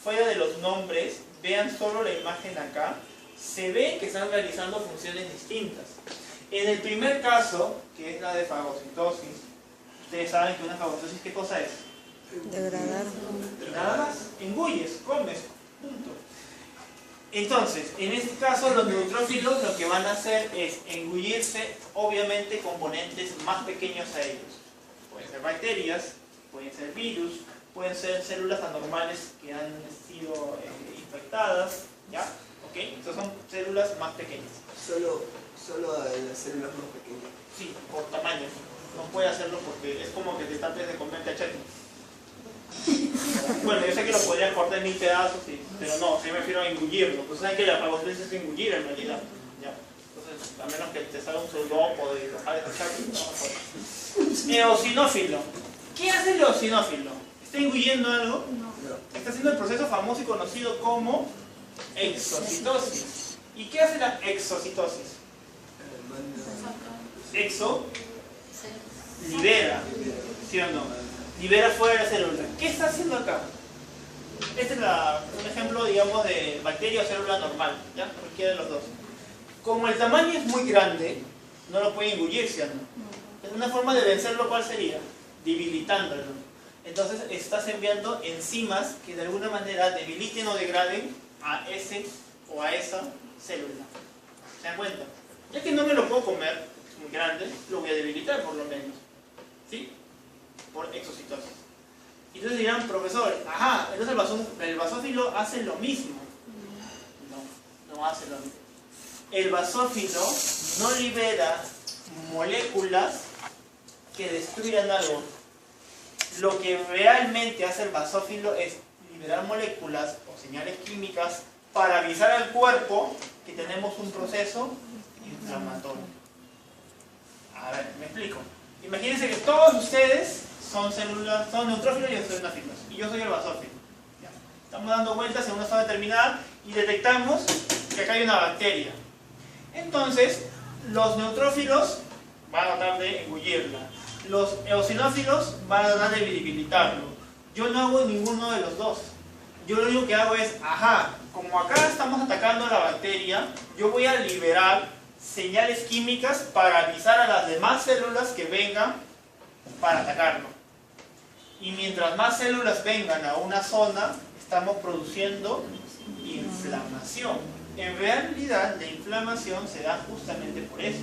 fuera de los nombres, vean solo la imagen acá, se ve que están realizando funciones distintas. En el primer caso, que es la de fagocitosis, ustedes saben que una fagocitosis, ¿qué cosa es? Degradar. Nada más, engulles, comes, punto. Entonces, en este caso, los neutrófilos lo que van a hacer es engullirse, obviamente, componentes más pequeños a ellos. Pueden ser bacterias, pueden ser virus, pueden ser células anormales que han sido infectadas, ¿ya? ¿Ok? Estas son células más pequeñas. Solo en las células más pequeñas. Sí, por tamaño. No puede hacerlo porque es como que te trates de comer cachete. Bueno, yo sé que lo podrían cortar en 1000 pedazos, sí, pero no, sí me refiero a engullirlo. Pues saben que la fagocitosis es engullir en realidad, ¿ya? Entonces, a menos que te salga un pseudópodo y dejar de cachete, no puede. Eosinófilo. ¿Qué hace el eosinófilo? ¿Está engullendo algo? No. Está haciendo el proceso famoso y conocido como exocitosis. ¿Y qué hace la exocitosis? Exo libera, ¿sí o no? Libera fuera de la célula. ¿Qué está haciendo acá? Este es un ejemplo, digamos, de bacteria o célula normal, ¿ya? Cualquiera de los dos. Como el tamaño es muy grande, no lo puede engullir, ¿sí o no? Una forma de vencerlo, ¿cuál sería? Debilitándolo. Entonces estás enviando enzimas que de alguna manera debiliten o degraden a ese o a esa célula. ¿Se dan cuenta? Ya que no me lo puedo comer, es muy grande, lo voy a debilitar por lo menos. ¿Sí? Por exocitosis. Y entonces dirán, profesor, ajá, entonces el basófilo hace lo mismo. No hace lo mismo. El basófilo no libera moléculas que destruyan algo. Lo que realmente hace el basófilo es liberar moléculas o señales químicas para avisar al cuerpo que tenemos un proceso inflamatorio. A ver, me explico. Imagínense que todos ustedes son neutrófilos y eosinófilos, y yo soy el basófilo. ¿Ya? Estamos dando vueltas en una zona determinada y detectamos que acá hay una bacteria. Entonces, los neutrófilos van a tratar de engullirla. Los eosinófilos van a tratar de debilitarlo. Yo no hago ninguno de los dos. Yo lo único que hago es, ajá, como acá estamos atacando a la bacteria, yo voy a liberar señales químicas para avisar a las demás células que vengan para atacarlo. Y mientras más células vengan a una zona, estamos produciendo inflamación. En realidad, la inflamación se da justamente por eso.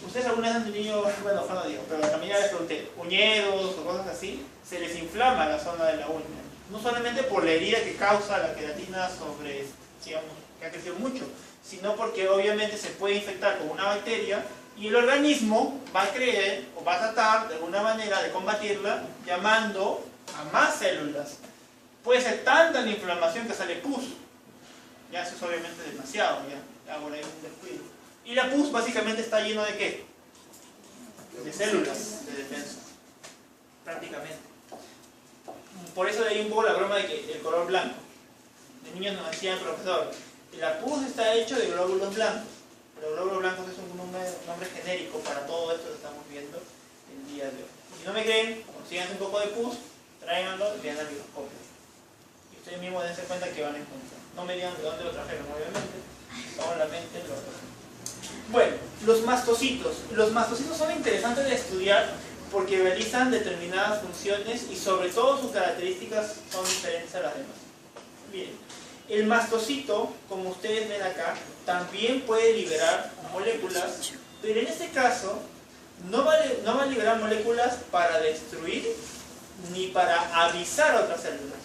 ustedes alguna vez han tenido, bueno, ojalá no digo, pero también ya les pregunté, uñedos o cosas así, se les inflama la zona de la uña. No solamente por la herida que causa la queratina sobre, digamos, que ha crecido mucho, sino porque obviamente se puede infectar con una bacteria y el organismo va a creer o va a tratar de alguna manera de combatirla llamando a más células. Puede ser tanta la inflamación que sale pus. Ya eso es obviamente demasiado, ya por ahí un descuido. Y la pus básicamente está lleno de ¿qué? De células de defensa, prácticamente. Por eso de ahí un poco la broma de que el color blanco. De niños nos decía el profesor, la pus está hecho de glóbulos blancos. Los glóbulos blancos es un nombre genérico para todo esto que estamos viendo el día de hoy. Si no me creen, consíganse un poco de pus, tráiganlo y vean al microscopio. Y ustedes mismos dense cuenta que van a encontrar. No me digan de dónde lo trajeron, obviamente. Solamente lo trajeron. Bueno, los mastocitos. Los mastocitos son interesantes de estudiar porque realizan determinadas funciones y sobre todo sus características son diferentes a las demás. Bien, el mastocito, como ustedes ven acá, también puede liberar moléculas, pero en este caso no va a liberar moléculas para destruir ni para avisar a otras células.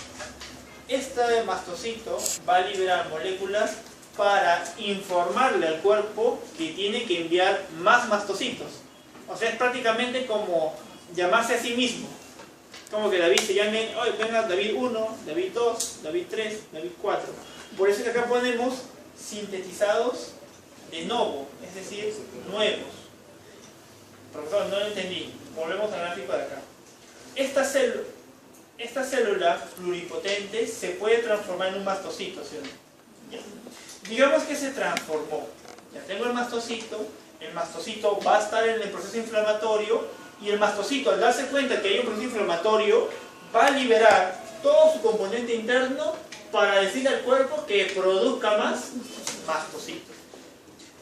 Este mastocito va a liberar moléculas para informarle al cuerpo que tiene que enviar más mastocitos. O sea, es prácticamente como llamarse a sí mismo. Como que David se llame, hoy venga David 1, David 2, David 3, David 4. Por eso que acá ponemos sintetizados de novo, es decir, nuevos. Profesor, no lo entendí. Volvemos al gráfico de acá. Esta célula pluripotente se puede transformar en un mastocito, ¿sí o no? Ya. Digamos que se transformó. Ya tengo el mastocito va a estar en el proceso inflamatorio y el mastocito, al darse cuenta que hay un proceso inflamatorio, va a liberar todo su componente interno para decirle al cuerpo que produzca más mastocitos.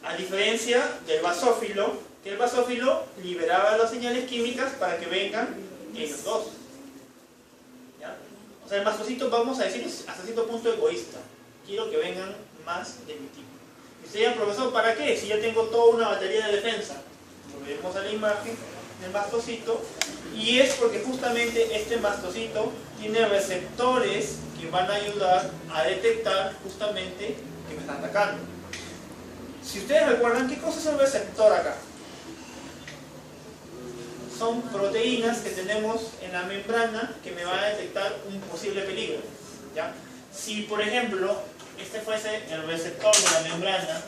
A diferencia del basófilo, que el basófilo liberaba las señales químicas para que vengan ellos dos. ¿Ya? O sea, el mastocito, vamos a decir, es hasta cierto punto egoísta. Quiero que vengan más de mi tipo. Y usted dirá, profesor, ¿para qué? Si ya tengo toda una batería de defensa. Volvemos a la imagen del mastocito. Y es porque justamente este mastocito tiene receptores que van a ayudar a detectar justamente que me están atacando. Si ustedes recuerdan, ¿qué cosa es el receptor acá? Son proteínas que tenemos en la membrana que me van a detectar un posible peligro. ¿Ya? Si, por ejemplo, este fuese el receptor de la membrana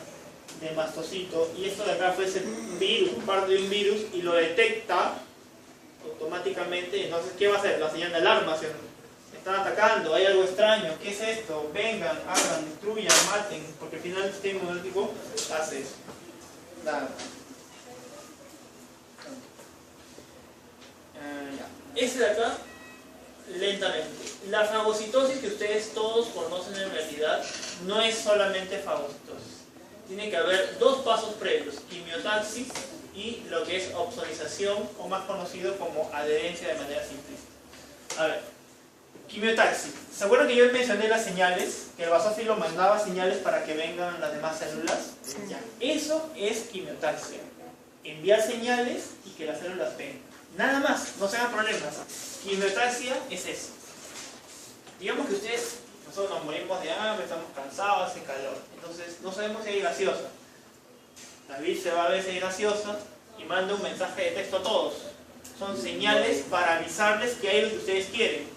del mastocito y esto de acá fuese un virus, parte de un virus, y lo detecta automáticamente, entonces ¿qué va a hacer? La señal de alarma, ¿sí? Me están atacando, hay algo extraño, ¿qué es esto? Vengan, hagan, destruyan, maten, porque al final el sistema inmunológico hace eso. Nada. Este de acá, lentamente. La fagocitosis que ustedes todos conocen en realidad no es solamente fagocitosis. Tiene que haber dos pasos previos, quimiotaxis y lo que es opsonización, o más conocido como adherencia de manera simplista. A ver, quimiotaxis. ¿Se acuerdan que yo mencioné las señales? Que el basófilo mandaba señales para que vengan las demás células. Ya. Eso es quimiotaxia. Enviar señales y que las células vengan. Nada más, no se hagan problemas. Quimiotaxia es eso. Digamos que nosotros nos morimos de hambre, estamos cansados, hace calor. Entonces no sabemos si hay gaseosa. David se va a ver si hay gaseosa y manda un mensaje de texto a todos. Son señales para avisarles que hay lo que ustedes quieren.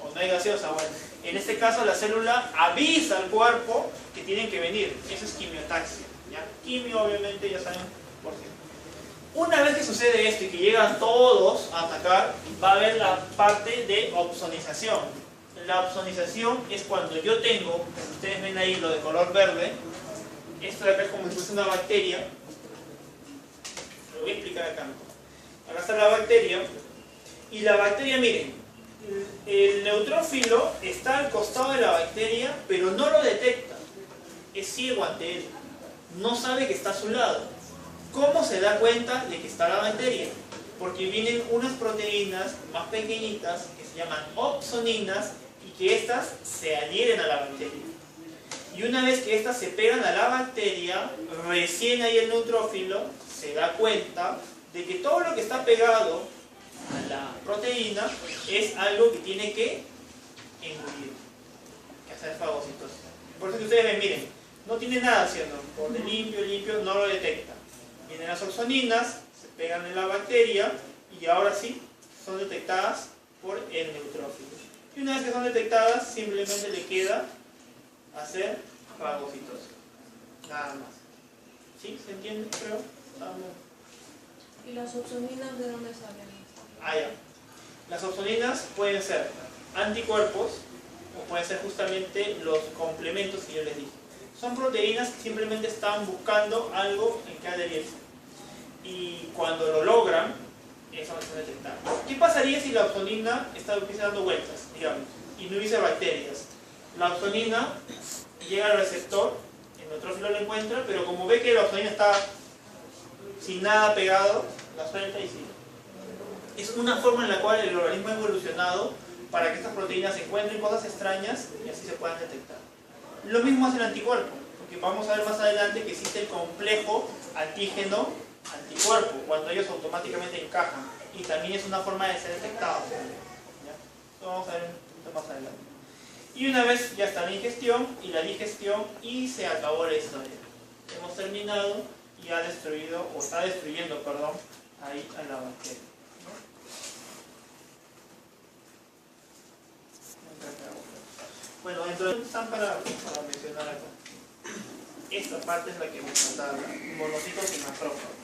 O no hay gaseosa, bueno. En este caso la célula avisa al cuerpo que tienen que venir. Eso es quimiotaxia. ¿Ya? Quimio obviamente ya saben por qué. Una vez que sucede esto y que llegan todos a atacar, va a haber la parte de opsonización. La opsonización es cuando yo tengo, como ustedes ven ahí lo de color verde, esto de acá es como si fuese una bacteria. Lo voy a explicar acá. Acá está la bacteria. Y la bacteria, miren, el neutrófilo está al costado de la bacteria, pero no lo detecta. Es ciego ante él. No sabe que está a su lado. ¿Cómo se da cuenta de que está la bacteria? Porque vienen unas proteínas más pequeñitas que se llaman opsoninas y que estas se adhieren a la bacteria. Y Y una vez que estas se pegan a la bacteria, recién ahí el neutrófilo se da cuenta de que todo lo que está pegado a la proteína es algo que tiene que engullir, que hacer fagocitosis. Por eso que ustedes ven, miren, no tiene nada haciendo, por de limpio, no lo detecta. Vienen las opsoninas, se pegan en la bacteria y ahora sí son detectadas por el neutrófilo. Y una vez que son detectadas, simplemente le queda hacer fagocitosis. Nada más. ¿Sí? ¿Se entiende? Creo. ¿Y las opsoninas de dónde salen? Ah, ya. Las opsoninas pueden ser anticuerpos o pueden ser justamente los complementos que yo les dije. Son proteínas que simplemente están buscando algo en que adherirse. Y cuando lo logran, eso va a ser detectado. ¿Qué pasaría si la opsonina estuviese dando vueltas, digamos, y no hubiese bacterias? La opsonina llega al receptor, el neutrófilo lo encuentra, pero como ve que la opsonina está sin nada pegado, la suelta y sigue. Es una forma en la cual el organismo ha evolucionado para que estas proteínas encuentren cosas extrañas y así se puedan detectar. Lo mismo hace el anticuerpo, porque vamos a ver más adelante que existe el complejo antígeno-anticuerpo, cuando ellos automáticamente encajan, y también es una forma de ser detectado. ¿Ya? Lo vamos a ver un poquito más adelante. Y una vez ya está la ingestión y la digestión y se acabó la historia. Hemos terminado y ha destruido, o está destruyendo, perdón, ahí a la bacteria. Bueno, dentro de están para mencionar acá. Esta parte es la que me faltaba, monocitos y macrófagos.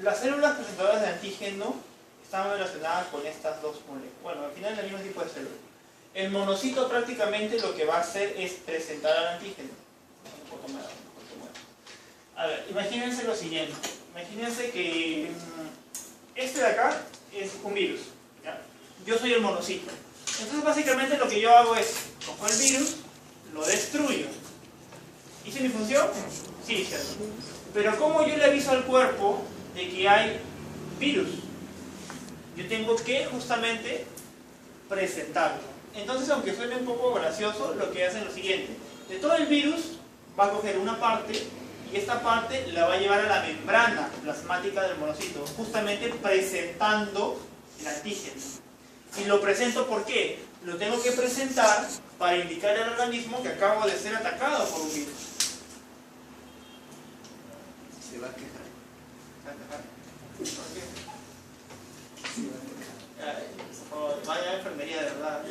Las células presentadoras de antígeno están relacionadas con estas dos moléculas. Bueno, al final es el mismo tipo de célula. El monocito prácticamente lo que va a hacer es presentar al antígeno. Un poco más. A ver, imagínense lo siguiente. Imagínense que este de acá es un virus. ¿Ya? Yo soy el monocito. Entonces básicamente lo que yo hago es cojo el virus, lo destruyo. ¿Hice mi función? Sí, cierto. Pero ¿cómo yo le aviso al cuerpo de que hay virus? Yo tengo que justamente presentarlo. Entonces, aunque suene un poco gracioso, lo que hacen es lo siguiente. De todo el virus va a coger una parte y esta parte la va a llevar a la membrana plasmática del monocito, justamente presentando el antígeno. Y lo presento ¿por qué? Lo tengo que presentar para indicarle al organismo que acabo de ser atacado por un virus. Se va a quejar. ¿Por qué? Vaya enfermería, de verdad. Me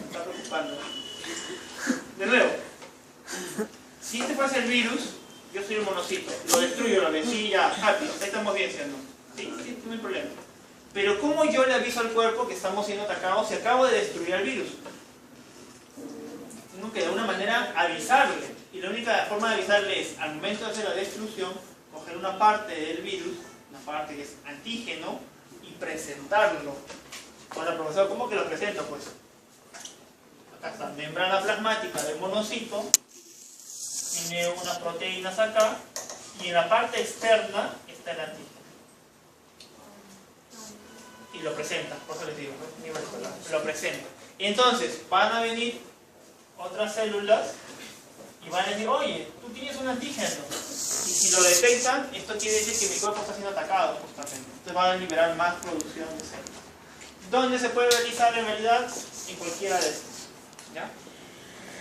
está preocupando. De nuevo. Si este fuese el virus, yo soy el monocito. Lo destruyo, lo vencí, ya, happy. Ahí estamos bien, ¿sí o no? Sí, no hay problema. Pero ¿cómo yo le aviso al cuerpo que estamos siendo atacados si acabo de destruir al virus? Tengo que de alguna manera avisarle. Y la única forma de avisarle es, al momento de hacer la destrucción, coger una parte del virus, una parte que es antígeno, y presentarlo. Ahora, profesor, ¿cómo que lo presento? Pues acá está, membrana plasmática del monocito, tiene unas proteínas acá, y en la parte externa está el antígeno. Y lo presenta, por eso les digo, lo presenta. Entonces, van a venir otras células y van a decir, oye, tú tienes un antígeno. Y si lo detectan, esto quiere decir que mi cuerpo está siendo atacado, justamente. Entonces van a liberar más producción de células. ¿Dónde se puede realizar en realidad? En cualquiera de estos. ¿Ya?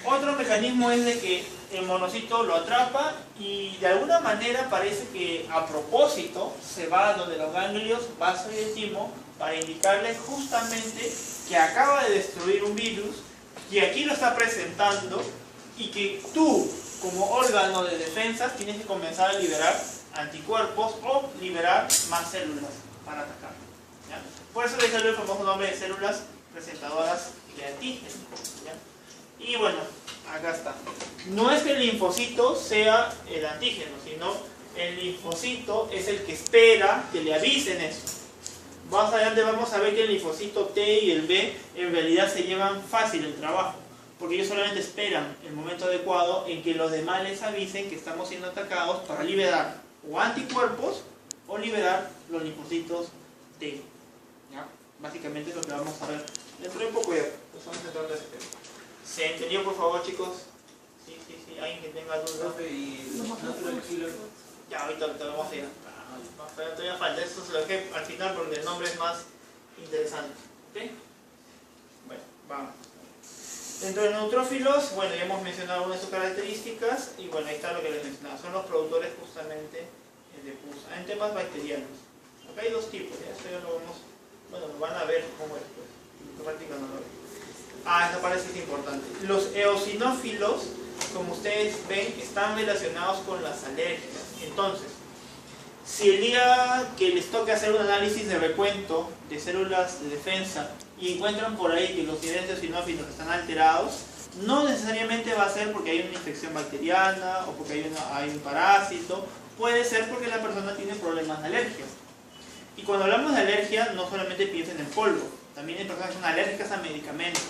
Otro mecanismo es de que el monocito lo atrapa y de alguna manera parece que a propósito se va donde los ganglios vaso y de timo para indicarle justamente que acaba de destruir un virus, que aquí lo está presentando y que tú, como órgano de defensa, tienes que comenzar a liberar anticuerpos o liberar más células para atacar. ¿Ya? Por eso le salió el famoso nombre de células presentadoras de antígenos. ¿Ya? Y bueno, acá está. No es que el linfocito sea el antígeno, sino el linfocito es el que espera que le avisen eso. Más adelante vamos a ver que el linfocito T y el B en realidad se llevan fácil el trabajo, porque ellos solamente esperan el momento adecuado en que los demás les avisen que estamos siendo atacados para liberar o anticuerpos o liberar los linfocitos T. ¿Ya? Básicamente es lo que vamos a ver Dentro de poco ya. Estamos entrando a ese tema. ¿Se entendió, por favor, chicos? Sí. Alguien que tenga dudas. Profe, y natural killer. Ya, ahorita vamos a ir. Pero todavía falta. Esto se lo dejé al final porque el nombre es más interesante. ¿Ok? Bueno, vamos. Dentro de los neutrófilos, bueno, ya hemos mencionado algunas de sus características y bueno, ahí está lo que les mencionaba. Son los productores justamente de pus. En temas bacterianos. Acá hay dos tipos, ya esto ya lo vamos, bueno, lo van a ver cómo es, pues. Práctica no lo ven. Esta parte sí es importante. Los eosinófilos, como ustedes ven, están relacionados con las alergias. Entonces, si el día que les toque hacer un análisis de recuento de células de defensa y encuentran por ahí que los niveles de eosinófilos están alterados, no necesariamente va a ser porque hay una infección bacteriana o porque hay un parásito, puede ser porque la persona tiene problemas de alergia. Y cuando hablamos de alergia, no solamente piensen en polvo, también hay personas que son alérgicas a medicamentos.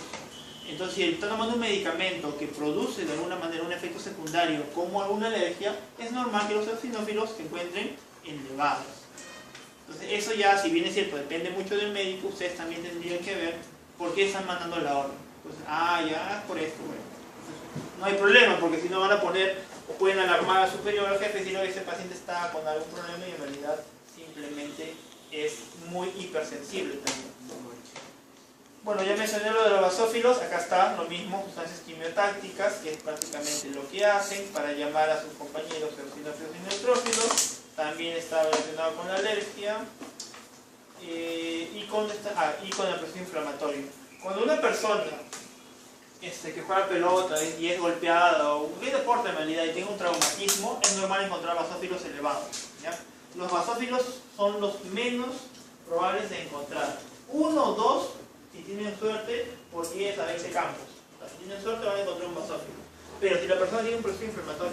Entonces, si está tomando un medicamento que produce de alguna manera un efecto secundario como alguna alergia, es normal que los eosinófilos se encuentren elevados. Entonces, eso ya, si bien es cierto, depende mucho del médico, ustedes también tendrían que ver por qué están mandando la orden. Entonces, ya, por esto, bueno. Entonces, no hay problema, porque si no van a poner o pueden alarmar al superior al jefe y decir, ese paciente está con algún problema y en realidad simplemente es muy hipersensible también. Bueno, ya mencioné lo de los basófilos, acá está lo mismo, sustancias quimiotácticas, que es prácticamente lo que hacen para llamar a sus compañeros eosinófilos y neutrófilos. También está relacionado con la alergia y con la presión inflamatoria. Cuando una persona que juega pelota y es golpeada o que deporte en realidad y tiene un traumatismo, es normal encontrar basófilos elevados, ¿ya? Los basófilos son los menos probables de encontrar. 1 o 2 si tienen suerte por 10 a 20 campos. O sea, si tienen suerte van a encontrar un basófilo. Pero si la persona tiene un proceso inflamatorio,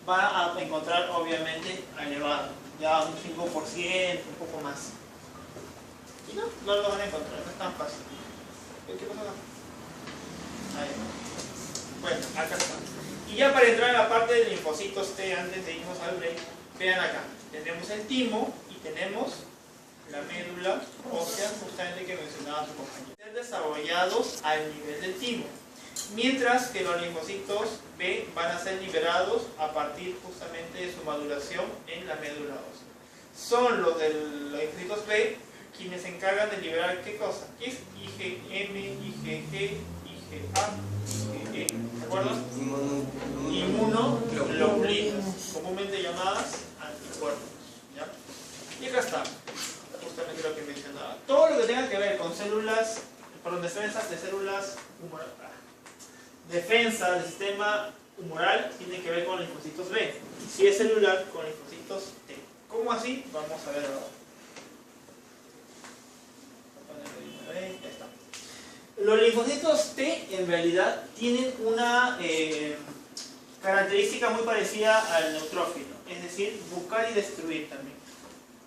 va a encontrar obviamente elevado, ya un 5%, un poco más. Y no lo van a encontrar, no es tan fácil. ¿Qué pasa acá? Ahí. Bueno, acá está. Y ya para entrar en la parte de linfocitos T, antes de irnos al break, vean acá. Tenemos el timo y tenemos la médula ósea, justamente que mencionaba su compañero. Ser desarrollados al nivel del timo, mientras que los linfocitos B van a ser liberados a partir justamente de su maduración en la médula ósea. Son los de los linfocitos B quienes se encargan de liberar ¿qué cosa? ¿Qué es IgM, IgG, IgA, IgE? ¿De acuerdo? Inmunoglobulinas, comúnmente llamadas anticuerpos. ¿Ya? Y acá está, justamente lo que mencionaba. Todo lo que tenga que ver con células, defensas de células humorales, defensa del sistema humoral, tiene que ver con linfocitos B. Si es celular, con linfocitos T. ¿Cómo así? Vamos a ver ahora. Ya está. Los linfocitos T en realidad tienen una característica muy parecida al neutrófilo, es decir, buscar y destruir también,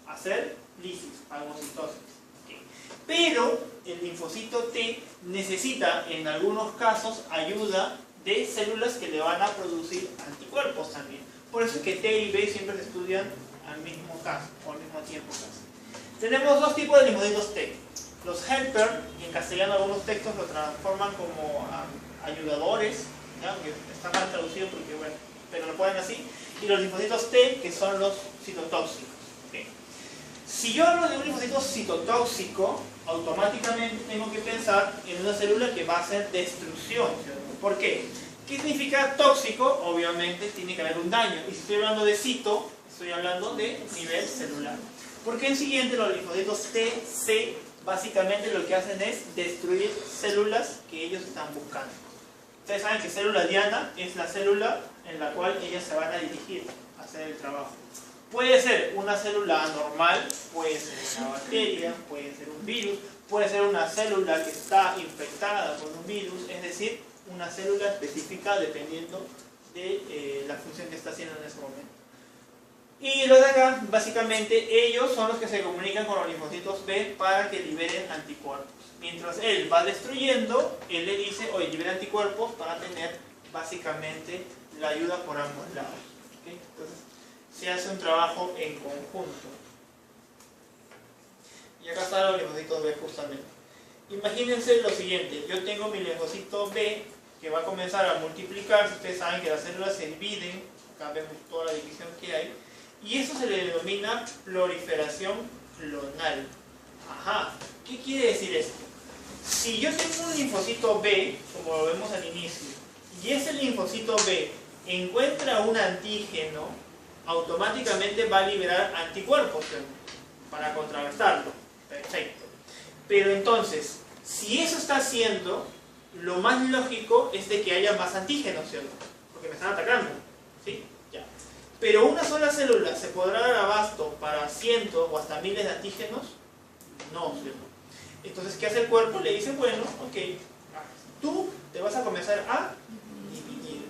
hacer lisis, fagocitosis. Okay. Pero el linfocito T necesita en algunos casos ayuda de células que le van a producir anticuerpos también. Por eso es que T y B siempre se estudian al mismo caso, o al mismo tiempo casi. Tenemos dos tipos de linfocitos T. Los helper, en castellano algunos textos lo transforman como ayudadores, ¿ya? Aunque está mal traducido porque bueno, pero lo ponen así. Y los linfocitos T, que son los citotóxicos. ¿Okay? Si yo hablo de un linfocito citotóxico, automáticamente tengo que pensar en una célula que va a hacer destrucción. ¿Por qué? ¿Qué significa tóxico? Obviamente tiene que haber un daño. Y si estoy hablando de cito, estoy hablando de nivel celular. Porque en siguiente los linfocitos T, C, básicamente lo que hacen es destruir células que ellos están buscando. Ustedes saben que célula diana es la célula en la cual ellas se van a dirigir a hacer el trabajo. Puede ser una célula anormal, puede ser una bacteria, puede ser un virus, puede ser una célula que está infectada por un virus, es decir, una célula específica dependiendo de la función que está haciendo en ese momento. Y los de acá, básicamente, ellos son los que se comunican con los linfocitos B para que liberen anticuerpos. Mientras él va destruyendo, él le dice, oye, libera anticuerpos para tener básicamente la ayuda por ambos lados. ¿Okay? Entonces, se hace un trabajo en conjunto. Y acá están los linfocitos B justamente. Imagínense lo siguiente, yo tengo mi linfocito B que va a comenzar a multiplicarse. Ustedes saben que las células se dividen, acá vemos toda la división que hay, y eso se le denomina proliferación clonal. Ajá, ¿qué quiere decir esto? Si yo tengo un linfocito B, como lo vemos al inicio, y ese linfocito B encuentra un antígeno, automáticamente va a liberar anticuerpos para contrarrestarlo. Perfecto. Pero entonces, si eso está haciendo, lo más lógico es de que haya más antígenos, ¿cierto? Porque me están atacando. ¿Sí? Ya. Pero una sola célula se podrá dar abasto para cientos o hasta miles de antígenos. No, ¿cierto? Entonces, ¿qué hace el cuerpo? Le dice, bueno, ok, tú te vas a comenzar a dividir.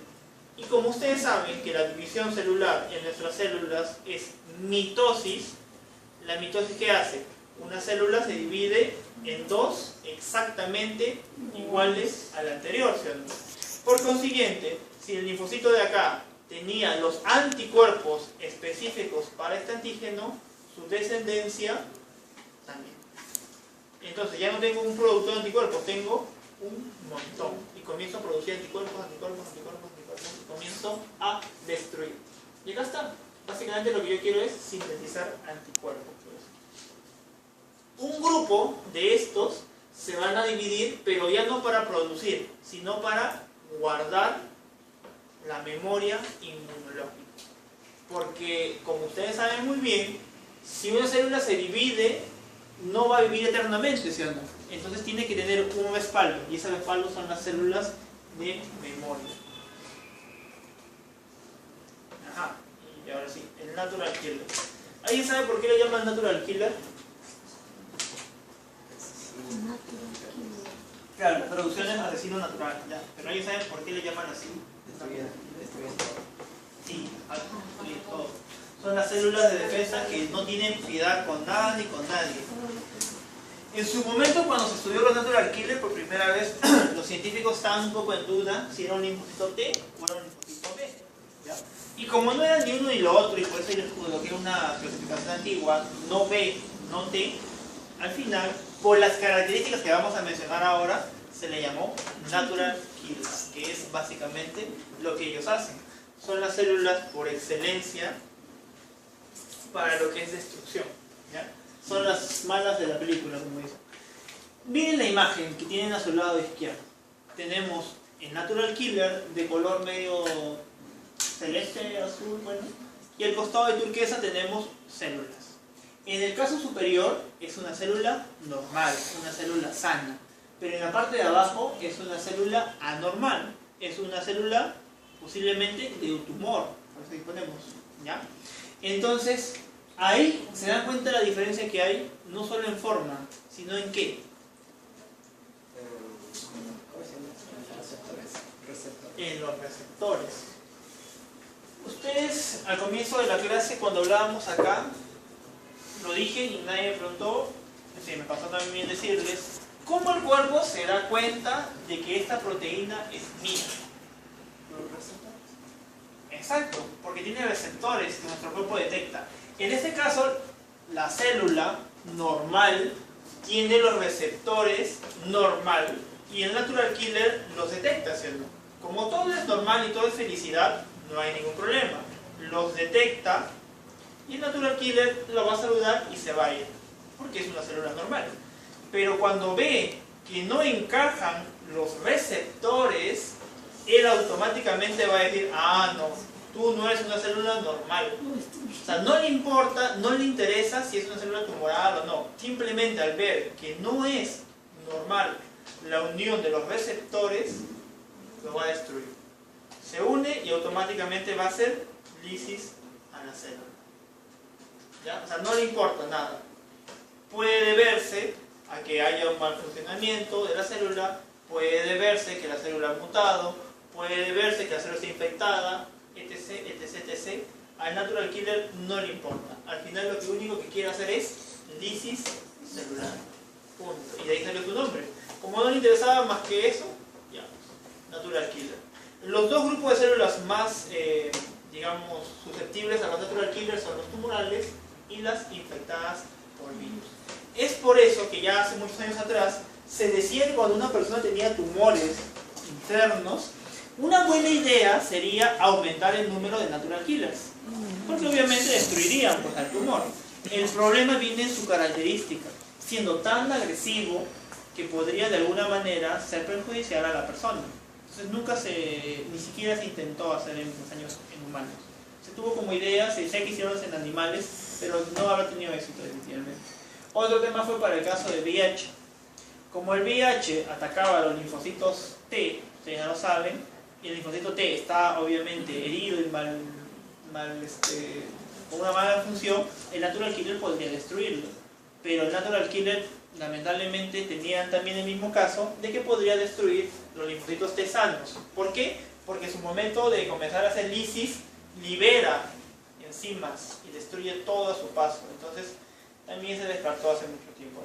Y como ustedes saben que la división celular en nuestras células es mitosis, ¿la mitosis qué hace? Una célula se divide en dos exactamente iguales a la anterior, ¿cierto? Por consiguiente, si el linfocito de acá tenía los anticuerpos específicos para este antígeno, su descendencia también. Entonces ya no tengo un producto de anticuerpos, tengo un montón. Y comienzo a producir anticuerpos, y comienzo a destruir. Y acá está. Básicamente lo que yo quiero es sintetizar anticuerpos. Un grupo de estos se van a dividir, pero ya no para producir, sino para guardar la memoria inmunológica. Porque, como ustedes saben muy bien, si una célula se divide, no va a vivir eternamente, ¿sí o no? Entonces tiene que tener un respaldo, y ese respaldo son las células de memoria. Ajá, y ahora sí, el natural killer. ¿Alguien sabe por qué le llaman natural killer? Claro, la traducción es asesino natural, ya. Pero ¿alguien sabe por qué le llaman así? Sí, todo. Son las células de defensa que no tienen piedad con nada ni con nadie. En su momento, cuando se estudió los natural killer por primera vez, los científicos estaban un poco en duda si era un linfocito T o era un linfocito B. ¿Ya? Y como no era ni uno ni lo otro, y por eso yo les coloqué una clasificación antigua, no B, no T, al final, por las características que vamos a mencionar ahora, se le llamó natural killer, que es básicamente lo que ellos hacen. Son las células por excelencia para lo que es destrucción, ¿ya? Son las malas de la película, como dicen. Miren la imagen que tienen a su lado izquierdo. Tenemos el natural killer de color medio celeste, azul, bueno, y al costado de turquesa tenemos células. En el caso superior es una célula normal, una célula sana, pero en la parte de abajo es una célula anormal, es una célula posiblemente de un tumor, por eso disponemos, ¿ya? Entonces, ahí se dan cuenta de la diferencia que hay, no solo en forma, sino en qué. En los receptores. Ustedes al comienzo de la clase, cuando hablábamos acá, lo dije y nadie me preguntó, sí, me pasó también decirles, ¿cómo el cuerpo se da cuenta de que esta proteína es mía? Exacto, porque tiene receptores que nuestro cuerpo detecta. En este caso, la célula normal tiene los receptores normal y el natural killer los detecta, ¿cierto? Como todo es normal y todo es felicidad, no hay ningún problema. Los detecta y el natural killer lo va a saludar y se va a ir, porque es una célula normal. Pero cuando ve que no encajan los receptores, él automáticamente va a decir, ah, no, tú no eres una célula normal. O sea, no le importa, no le interesa si es una célula tumoral o no. Simplemente al ver que no es normal la unión de los receptores, lo va a destruir. Se une y automáticamente va a hacer lisis a la célula. ¿Ya? O sea, no le importa nada. Puede deberse a que haya un mal funcionamiento de la célula, puede deberse que la célula ha mutado, puede deberse que la célula está infectada, etc, etc, etc. Al natural killer no le importa. Al final lo único que quiere hacer es lisis celular. Punto. Y de ahí salió su nombre. Como no le interesaba más que eso, ya, natural killer. Los dos grupos de células más, digamos, susceptibles a los natural killers son los tumorales y las infectadas por virus. Es por eso que ya hace muchos años atrás se decía que cuando una persona tenía tumores internos, una buena idea sería aumentar el número de natural killers, porque obviamente destruirían pues, al tumor. El problema viene en su característica, siendo tan agresivo que podría de alguna manera ser perjudicial a la persona. Entonces ni siquiera se intentó hacer ensayos en humanos. Se tuvo como idea, se decía que hicieron en animales, pero no habrá tenido éxito definitivamente. Otro tema fue para el caso de VIH. Como el VIH atacaba a los linfocitos T, ustedes ya lo saben, y el linfocito T está obviamente herido y con una mala función, el natural killer podría destruirlo. Pero el natural killer lamentablemente tenían también el mismo caso de que podría destruir los linfocitos T sanos. ¿Por qué? Porque en su momento de comenzar a hacer lisis libera enzimas y destruye todo a su paso. Entonces también se descartó hace mucho tiempo.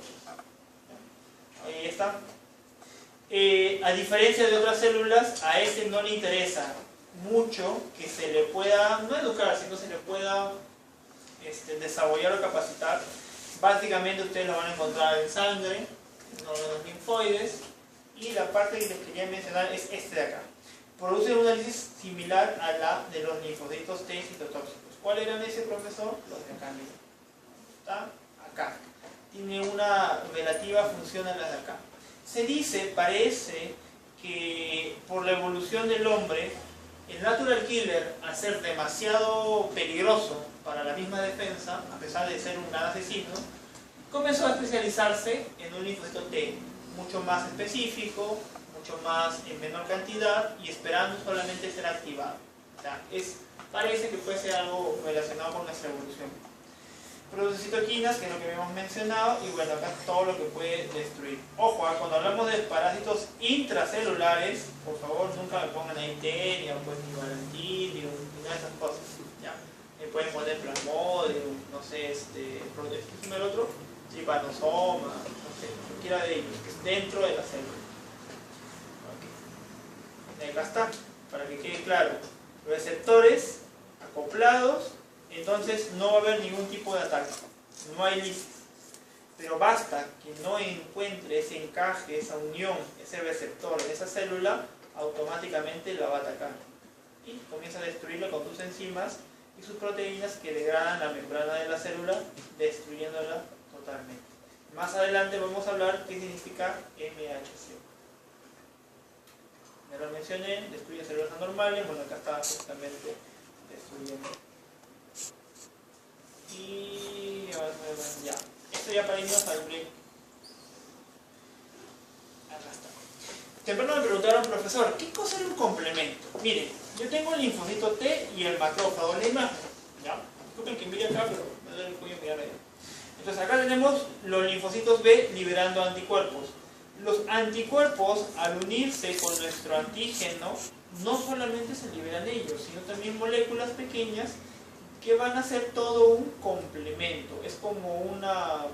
Ahí está. A diferencia de otras células, a este no le interesa mucho que se le pueda, no educar, sino se le pueda desarrollar o capacitar. Básicamente ustedes lo van a encontrar en sangre, en los linfoides, y la parte que les quería mencionar es este de acá. Produce una lisis similar a la de los linfocitos T citotóxicos. ¿Cuáles eran ese, profesor? Los de acá, miren. Está acá. Tiene una relativa función a las de acá. Se dice, parece, que por la evolución del hombre, el natural killer, al ser demasiado peligroso para la misma defensa, a pesar de ser un gran asesino, comenzó a especializarse en un linfocito T, mucho más específico, mucho más en menor cantidad y esperando solamente ser activado. O sea, parece que puede ser algo relacionado con nuestra evolución. Produce citoquinas, que es lo que habíamos mencionado, y bueno, acá todo lo que puede destruir. Ojo, cuando hablamos de parásitos intracelulares, por favor nunca me pongan ahí tenia, pues ni valentín, ni nada de esas cosas. ¿Ya? Me pueden poner plasmodium, no sé, ¿es el otro? Trypanosoma, no sé, cualquiera de ellos, que es dentro de la célula. Okay. Acá está, para que quede claro. Receptores acoplados. Entonces no va a haber ningún tipo de ataque, no hay lisis. Pero basta que no encuentre ese encaje, esa unión, ese receptor en esa célula, automáticamente la va a atacar. Y comienza a destruirla con sus enzimas y sus proteínas que degradan la membrana de la célula, destruyéndola totalmente. Más adelante vamos a hablar qué significa MHC. Ya lo mencioné, destruye células anormales, bueno, acá está justamente destruyendo. Y ya, esto ya para irnos al break. Acá está. Temprano me preguntaron, profesor, ¿qué cosa era un complemento? Miren, yo tengo el linfocito T y el macrófago, la imagen. ¿Ya? Disculpen que mire acá, pero me duele el cuello mirar ahí. Entonces acá tenemos los linfocitos B liberando anticuerpos. Los anticuerpos, al unirse con nuestro antígeno, no solamente se liberan ellos, sino también moléculas pequeñas que van a ser todo un complemento. Es como una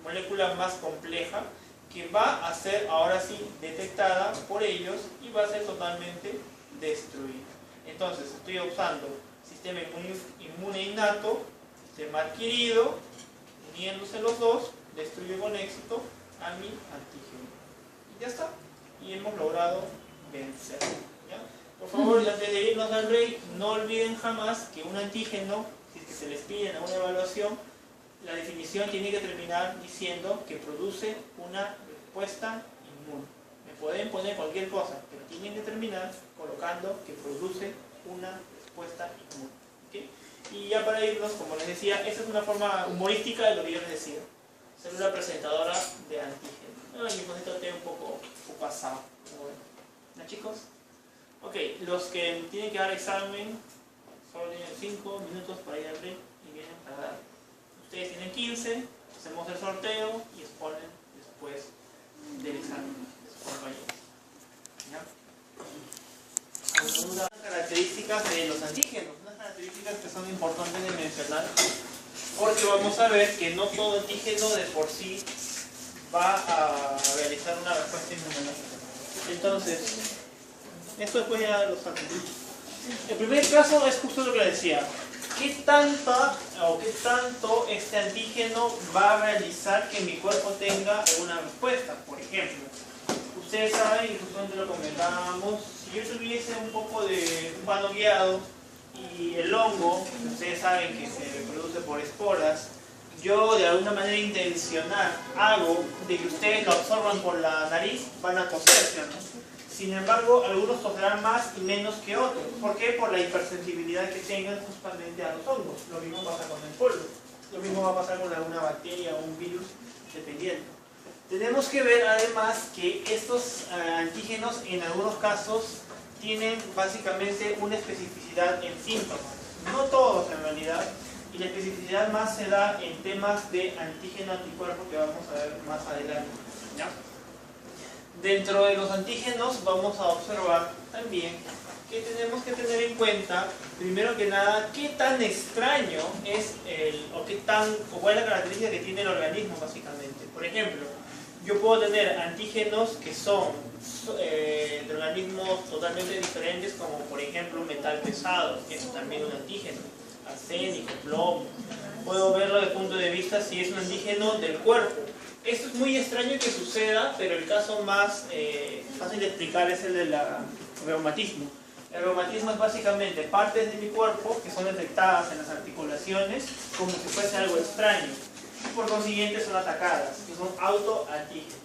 molécula más compleja que va a ser ahora sí detectada por ellos y va a ser totalmente destruida. Entonces estoy usando sistema inmune innato, sistema adquirido, uniéndose los dos, destruyo con éxito a mi antígeno. Y ya está. Y hemos logrado vencer. ¿Ya? Por favor, antes de irnos al break, no olviden jamás que un antígeno, si es que se les pide en una evaluación, la definición tiene que terminar diciendo que produce una respuesta inmune. Me pueden poner cualquier cosa, pero tienen que terminar colocando que produce una respuesta inmune. ¿Okay? Y ya para irnos, como les decía, esta es una forma humorística de lo que yo les decía. Célula presentadora de antígeno. El linfocito T un poco pasado. ¿No, chicos? Ok, los que tienen que dar examen solo tienen 5 minutos para ir al break y vienen para dar. Ustedes tienen 15, hacemos el sorteo y exponen después del examen de sus compañeros. ¿Ya? Algunas características de los antígenos, unas características que son importantes de mencionar, porque vamos a ver que no todo antígeno de por sí va a realizar una respuesta inmunológica. Entonces, esto después ya lo saben. El primer caso es justo lo que les decía. ¿qué tanto este antígeno va a realizar que mi cuerpo tenga alguna respuesta? Por ejemplo, ustedes saben, y justamente lo comentábamos, si yo tuviese un poco de un vano guiado y el hongo, ustedes saben que se reproduce por esporas, yo de alguna manera intencional hago de que ustedes lo absorban por la nariz, van a toser, ¿cierto? Sin embargo, algunos toserán más y menos que otros. ¿Por qué? Por la hipersensibilidad que tengan justamente a los hongos. Lo mismo pasa con el polvo. Lo mismo va a pasar con alguna bacteria o un virus, dependiendo. Tenemos que ver además que estos antígenos en algunos casos tienen básicamente una especificidad en síntomas. No todos en realidad. Y la especificidad más se da en temas de antígeno-anticuerpo que vamos a ver más adelante, ¿ya? Dentro de los antígenos vamos a observar también que tenemos que tener en cuenta, primero que nada, qué tan extraño es o cuál es la característica que tiene el organismo básicamente. Por ejemplo, yo puedo tener antígenos que son de organismos totalmente diferentes, como por ejemplo un metal pesado, que es también un antígeno, arsénico, plomo. Puedo verlo desde el punto de vista si es un antígeno del cuerpo. Esto es muy extraño que suceda, pero el caso más fácil de explicar es el del reumatismo. El reumatismo es básicamente partes de mi cuerpo que son detectadas en las articulaciones como si fuese algo extraño y por consiguiente son atacadas, que son autoantígenos.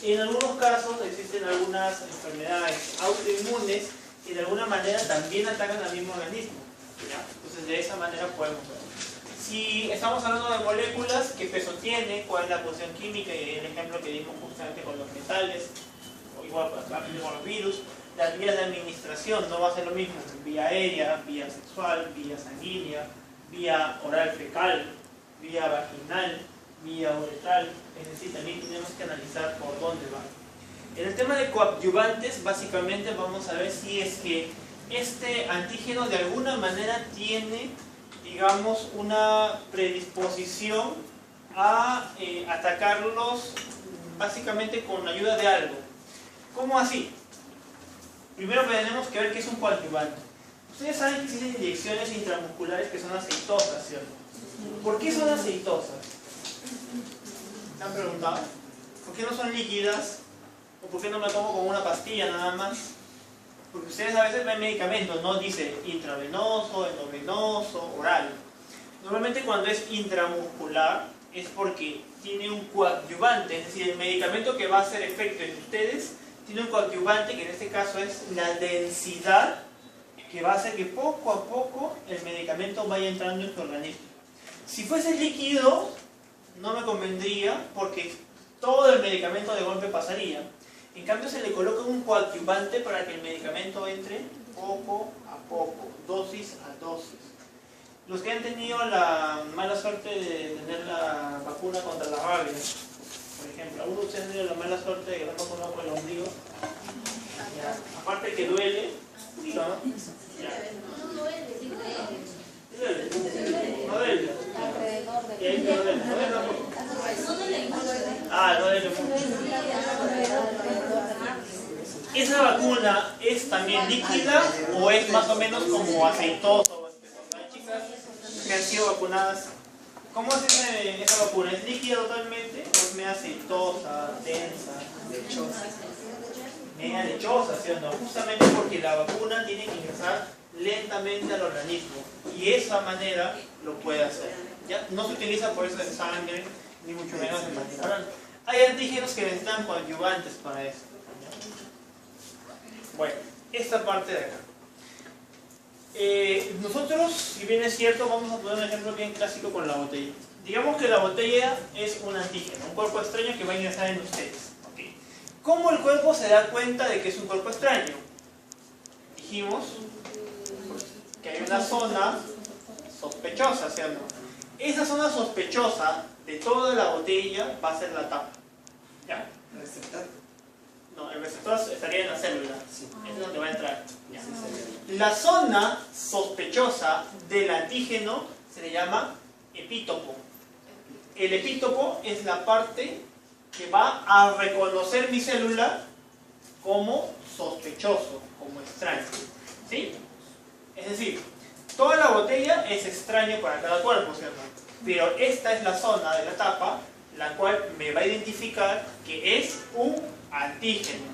En algunos casos existen algunas enfermedades autoinmunes que de alguna manera también atacan al mismo organismo, ¿ya? Entonces de esa manera podemos ver. Si estamos hablando de moléculas, ¿qué peso tiene? ¿Cuál es la función química? Y el ejemplo que dimos justamente con los metales, o igual con los virus. Las vías de administración no va a ser lo mismo, vía aérea, vía sexual, vía sanguínea, vía oral fecal, vía vaginal, vía uretral. Es decir, también tenemos que analizar por dónde va. En el tema de coadyuvantes, básicamente vamos a ver si es que este antígeno de alguna manera tiene, digamos, una predisposición a atacarlos básicamente con ayuda de algo. ¿Cómo así? Primero tenemos que ver qué es un coadyuvante. Ustedes saben que existen inyecciones intramusculares que son aceitosas, ¿cierto? ¿Por qué son aceitosas? ¿Se han preguntado? ¿Por qué no son líquidas? ¿O por qué no me tomo como una pastilla nada más? Porque ustedes a veces ven medicamentos, no dice intravenoso, endovenoso, oral. Normalmente cuando es intramuscular es porque tiene un coadyuvante, es decir, el medicamento que va a hacer efecto en ustedes tiene un coadyuvante que en este caso es la densidad que va a hacer que poco a poco el medicamento vaya entrando en su organismo. Si fuese líquido no me convendría porque todo el medicamento de golpe pasaría. En cambio se le coloca un coadyuvante para que el medicamento entre poco a poco, dosis a dosis. Los que han tenido la mala suerte de tener la vacuna contra la rabia, por ejemplo, algunos de ustedes han tenido la mala suerte de que no vacunado por el ombligo, ya. Aparte que duele, ¿sí o no? No duele, sí duele. Duele. No duele. Alrededor ¿Y ahí no duele? ¿No duele? No duele mucho. Ah, no duele mucho. ¿Esa vacuna es también líquida o es más o menos como aceitoso? Hay chicas que han sido vacunadas. ¿Cómo es esa vacuna? ¿Es líquida totalmente o es media aceitosa, densa? Lechosa. Media lechosa, ¿sí o no? Justamente porque la vacuna tiene que ingresar lentamente al organismo y de esa manera lo puede hacer. ¿Ya? No se utiliza por eso en sangre, ni mucho menos en manera oral. Hay antígenos que necesitan coadyuvantes para eso. Bueno, esta parte de acá. Nosotros, si bien es cierto, vamos a poner un ejemplo bien clásico con la botella. Digamos que la botella es un antígeno, un cuerpo extraño que va a ingresar en ustedes. ¿Okay? ¿Cómo el cuerpo se da cuenta de que es un cuerpo extraño? Dijimos que hay una zona sospechosa, ¿sí o no? Esa zona sospechosa de toda la botella va a ser la tapa. ¿Ya? ¿El receptor? No, el receptor estaría en la célula. Sí. Es donde va a entrar. Ya. Sí, señor. La zona sospechosa del antígeno se le llama epítopo. El epítopo es la parte que va a reconocer mi célula como sospechoso, como extraño. ¿Sí? Es decir, Toda la botella es extraño para cada cuerpo, ¿cierto? Pero esta es la zona de la tapa, la cual me va a identificar que es un antígeno.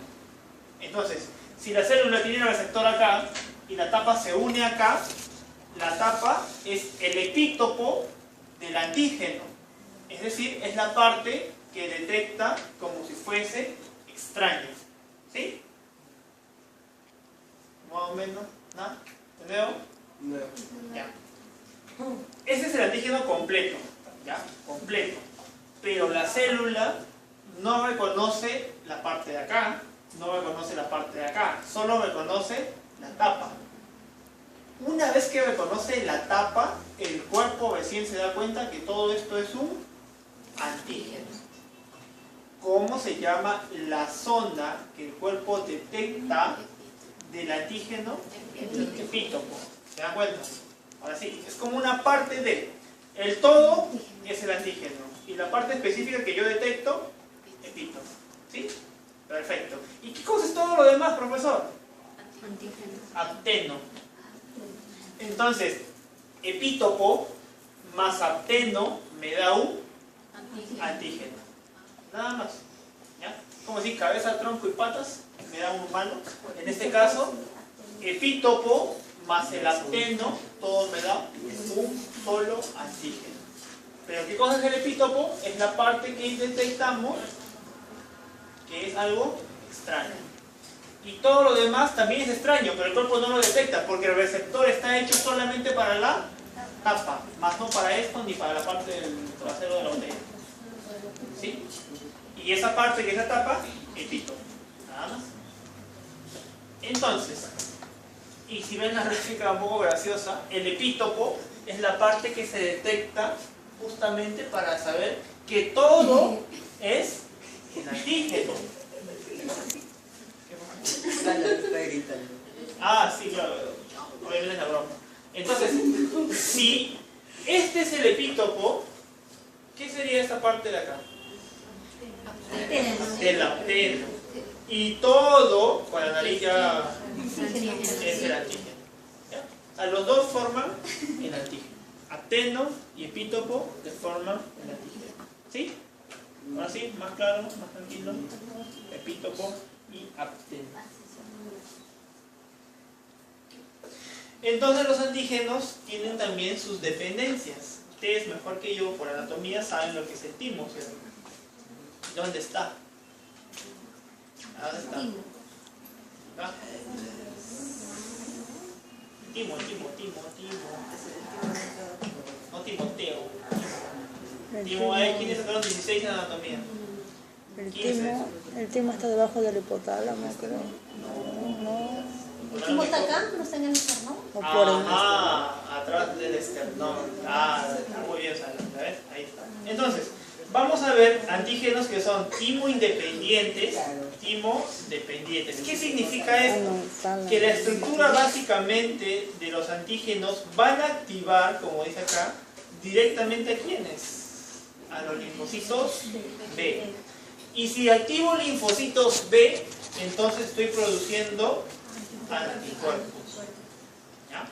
Entonces, si la célula tiene un receptor acá y la tapa se une acá, la tapa es el epítopo del antígeno. Es decir, es la parte que detecta como si fuese extraño. ¿Sí? Más o menos, ¿no? ¿De nuevo? No. Ya. Ese es el antígeno completo, ¿ya? Completo. Pero la célula no reconoce la parte de acá, no reconoce la parte de acá, solo reconoce la tapa. Una vez que reconoce la tapa, el cuerpo recién se da cuenta que todo esto es un antígeno. ¿Cómo se llama la zona que el cuerpo detecta del antígeno? El epítopo. ¿Se dan cuenta? Ahora sí, es como una parte de. El todo es el antígeno. Y la parte específica que yo detecto, epítopo. ¿Sí? Perfecto. ¿Y qué cosa es todo lo demás, profesor? Apteno. Entonces, epítopo más apteno me da un antígeno. Nada más. ¿Ya? Como si cabeza, tronco y patas me da un humano. En este caso, epítopo más el apteno, todo me da un solo antígeno. Pero ¿qué cosa es el epítopo? Es la parte que detectamos que es algo extraño. Y todo lo demás también es extraño, pero el cuerpo no lo detecta porque el receptor está hecho solamente para la tapa, más no para esto ni para la parte del trasero de la botella. ¿Sí? Y esa parte que es la tapa, epítopo. Nada más. Entonces, y si ven la gráfica un poco graciosa, el epítopo es la parte que se detecta justamente para saber que todo es el antígeno. Está gritando. Ah, sí, claro. Obviamente es la broma. Entonces, si este es el epítopo, ¿qué sería esta parte de acá? El apteno. Y todo, con la nariz ya es el antígeno. ¿Ya? O sea, los dos forman el antígeno. Apteno y epítopo que forman el antígeno. ¿Sí? Ahora sí, más claro, más tranquilo. Epítopo y apteno. Entonces los antígenos tienen también sus dependencias. Ustedes mejor que yo por anatomía saben lo que es el timo, ¿cierto? ¿Dónde está? ¿Dónde está? ¿Ah? Timo. No Timoteo. Timo, ¿quiénes sacaron 16 en anatomía? El timo está debajo del hipotálamo, creo. No. ¿El timo está acá? ¿No está en el esternón? O por el atrás del esternón. Está muy bien, ¿sabes? Ahí está. Entonces, vamos a ver antígenos que son timo-independientes. ¿Qué significa esto? Que la estructura básicamente de los antígenos van a activar, como dice acá, directamente a ¿quiénes? A los linfocitos B. Y si activo linfocitos B, entonces estoy produciendo anticuerpos. ¿Ya?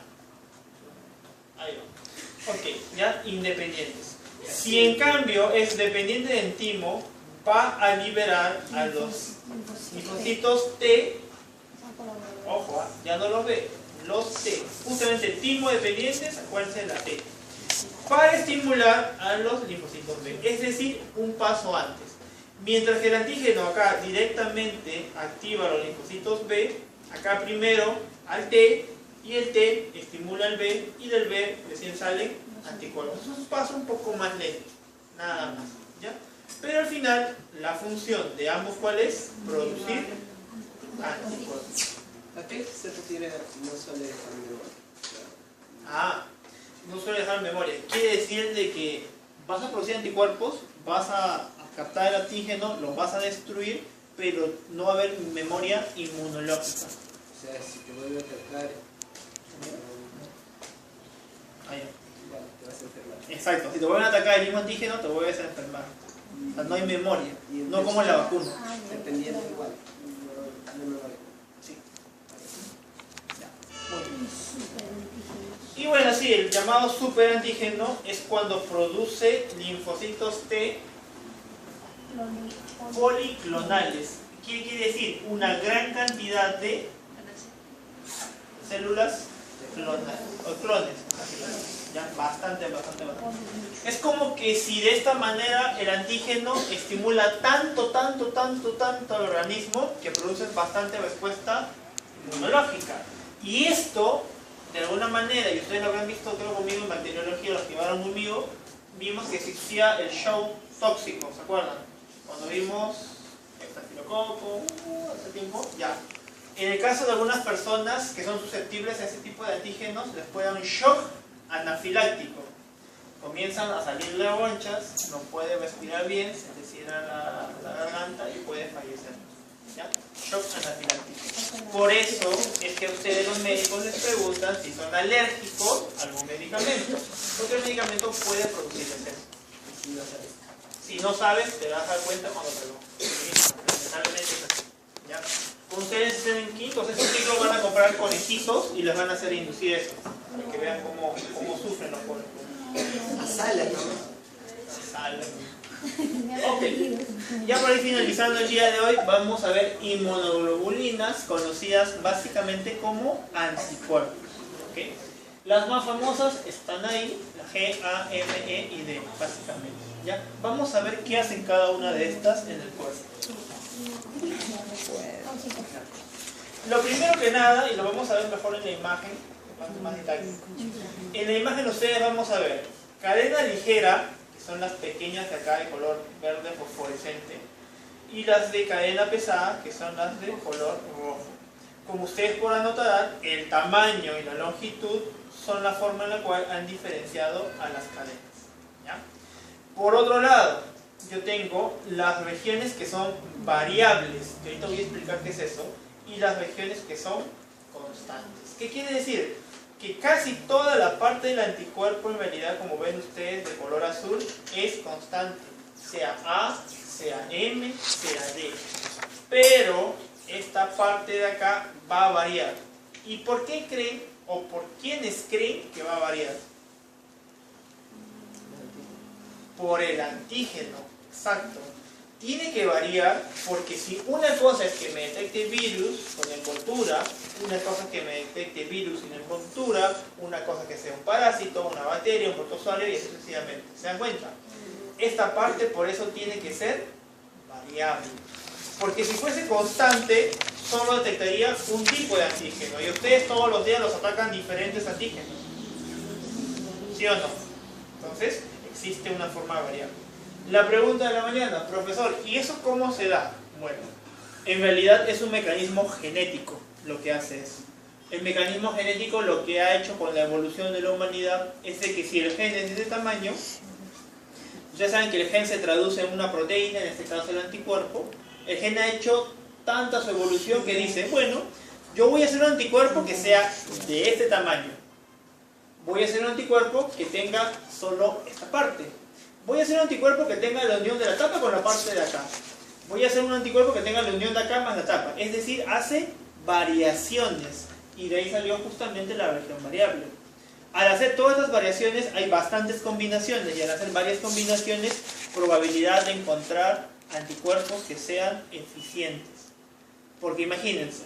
Ahí va. Ok, ya independientes. Si en cambio es dependiente del timo, va a liberar a los linfocitos T. Ojo, ya no los ve. Los T. Justamente timo dependientes, acuérdense de la T. Para estimular a los linfocitos B. Es decir, un paso antes. Mientras que el antígeno acá directamente activa a los linfocitos B, acá primero al T, y el T estimula al B, y del B recién salen anticuerpos. Es un paso un poco más lento, nada más, ¿ya? Pero al final, la función de ambos, ¿cuál es? Producir anticuerpos. ¿A qué se refiere no suele dejar memoria? No suele dejar memoria. Quiere decir de que vas a producir anticuerpos, vas a captar el antígeno, los vas a destruir, pero no va a haber memoria inmunológica. O sea, si te vuelve a atacar, te vas a enfermar. Exacto, si te vuelven a atacar el mismo antígeno, te vuelves a enfermar. O sea, no hay memoria, no como la vacuna. Dependiendo igual, no memoria. Sí. Ya. Muy bien. Y Y bueno, sí, el llamado superantígeno es cuando produce linfocitos T policlonales. ¿Qué quiere decir? Una gran cantidad de células clones. Ya, bastante. Es como que si de esta manera el antígeno estimula tanto al organismo que produce bastante respuesta inmunológica. Y esto, de alguna manera, y ustedes lo habrán visto creo conmigo en bacteriología, los que llevaron conmigo, vimos que existía el show tóxico, ¿se acuerdan? Cuando vimos estafilococo, hace tiempo, ya. En el caso de algunas personas que son susceptibles a ese tipo de antígenos, les puede dar un shock anafiláctico. Comienzan a salirle ronchas, no puede respirar bien, se le cierra la garganta y puede fallecer. ¿Ya? Shock anafiláctico. Por eso es que a ustedes los médicos les preguntan si son alérgicos a algún medicamento, porque el medicamento puede producir eso. Si no sabes, te vas a dar cuenta cuando te lo lamentablemente es así. ¿Ya? Ustedes estén en quinto, sexto ciclo van a comprar conejitos y les van a hacer inducir eso, para que vean cómo sufren los conejos. A sala, ¿no? Sala. Ok, ya para ir finalizando el día de hoy, vamos a ver inmunoglobulinas, conocidas básicamente como anticuerpos. ¿Okay? Las más famosas están ahí, la G, A, M, E y D, básicamente. ¿Ya? Vamos a ver qué hacen cada una de estas en el cuerpo. Lo primero que nada, y lo vamos a ver mejor en la imagen, más detalles. En la imagen ustedes vamos a ver cadena ligera, que son las pequeñas de acá de color verde fosforescente, y las de cadena pesada, que son las de color rojo. Como ustedes podrán notar, el tamaño y la longitud son la forma en la cual han diferenciado a las cadenas. ¿Ya? Por otro lado, yo tengo las regiones que son variables, que ahorita voy a explicar qué es eso, y las regiones que son constantes. ¿Qué quiere decir? Que casi toda la parte del anticuerpo, en realidad, como ven ustedes, de color azul, es constante, sea A, sea M, sea D. Pero esta parte de acá va a variar. ¿Y por qué creen, o por quiénes creen que va a variar? Por el antígeno, exacto. Tiene que variar porque si una cosa es que me detecte virus con envoltura, una cosa es que me detecte virus sin envoltura, una cosa que sea un parásito, una bacteria, un protozoario y así sucesivamente. ¿Se dan cuenta? Esta parte por eso tiene que ser variable. Porque si fuese constante, solo detectaría un tipo de antígeno y ustedes todos los días los atacan diferentes antígenos. ¿Sí o no? Entonces, existe una forma variable. La pregunta de la mañana, profesor, ¿y eso cómo se da? Bueno, en realidad es un mecanismo genético lo que hace eso. El mecanismo genético lo que ha hecho con la evolución de la humanidad es de que si el gen es de ese tamaño, ustedes saben que el gen se traduce en una proteína, en este caso el anticuerpo. El gen ha hecho tanta su evolución que dice, bueno, yo voy a hacer un anticuerpo que sea de este tamaño. Voy a hacer un anticuerpo que tenga solo esta parte. Voy a hacer un anticuerpo que tenga la unión de la tapa con la parte de acá. Voy a hacer un anticuerpo que tenga la unión de acá más la tapa. Es decir, hace variaciones. Y de ahí salió justamente la región variable. Al hacer todas estas variaciones hay bastantes combinaciones. Y al hacer varias combinaciones, probabilidad de encontrar anticuerpos que sean eficientes. Porque imagínense,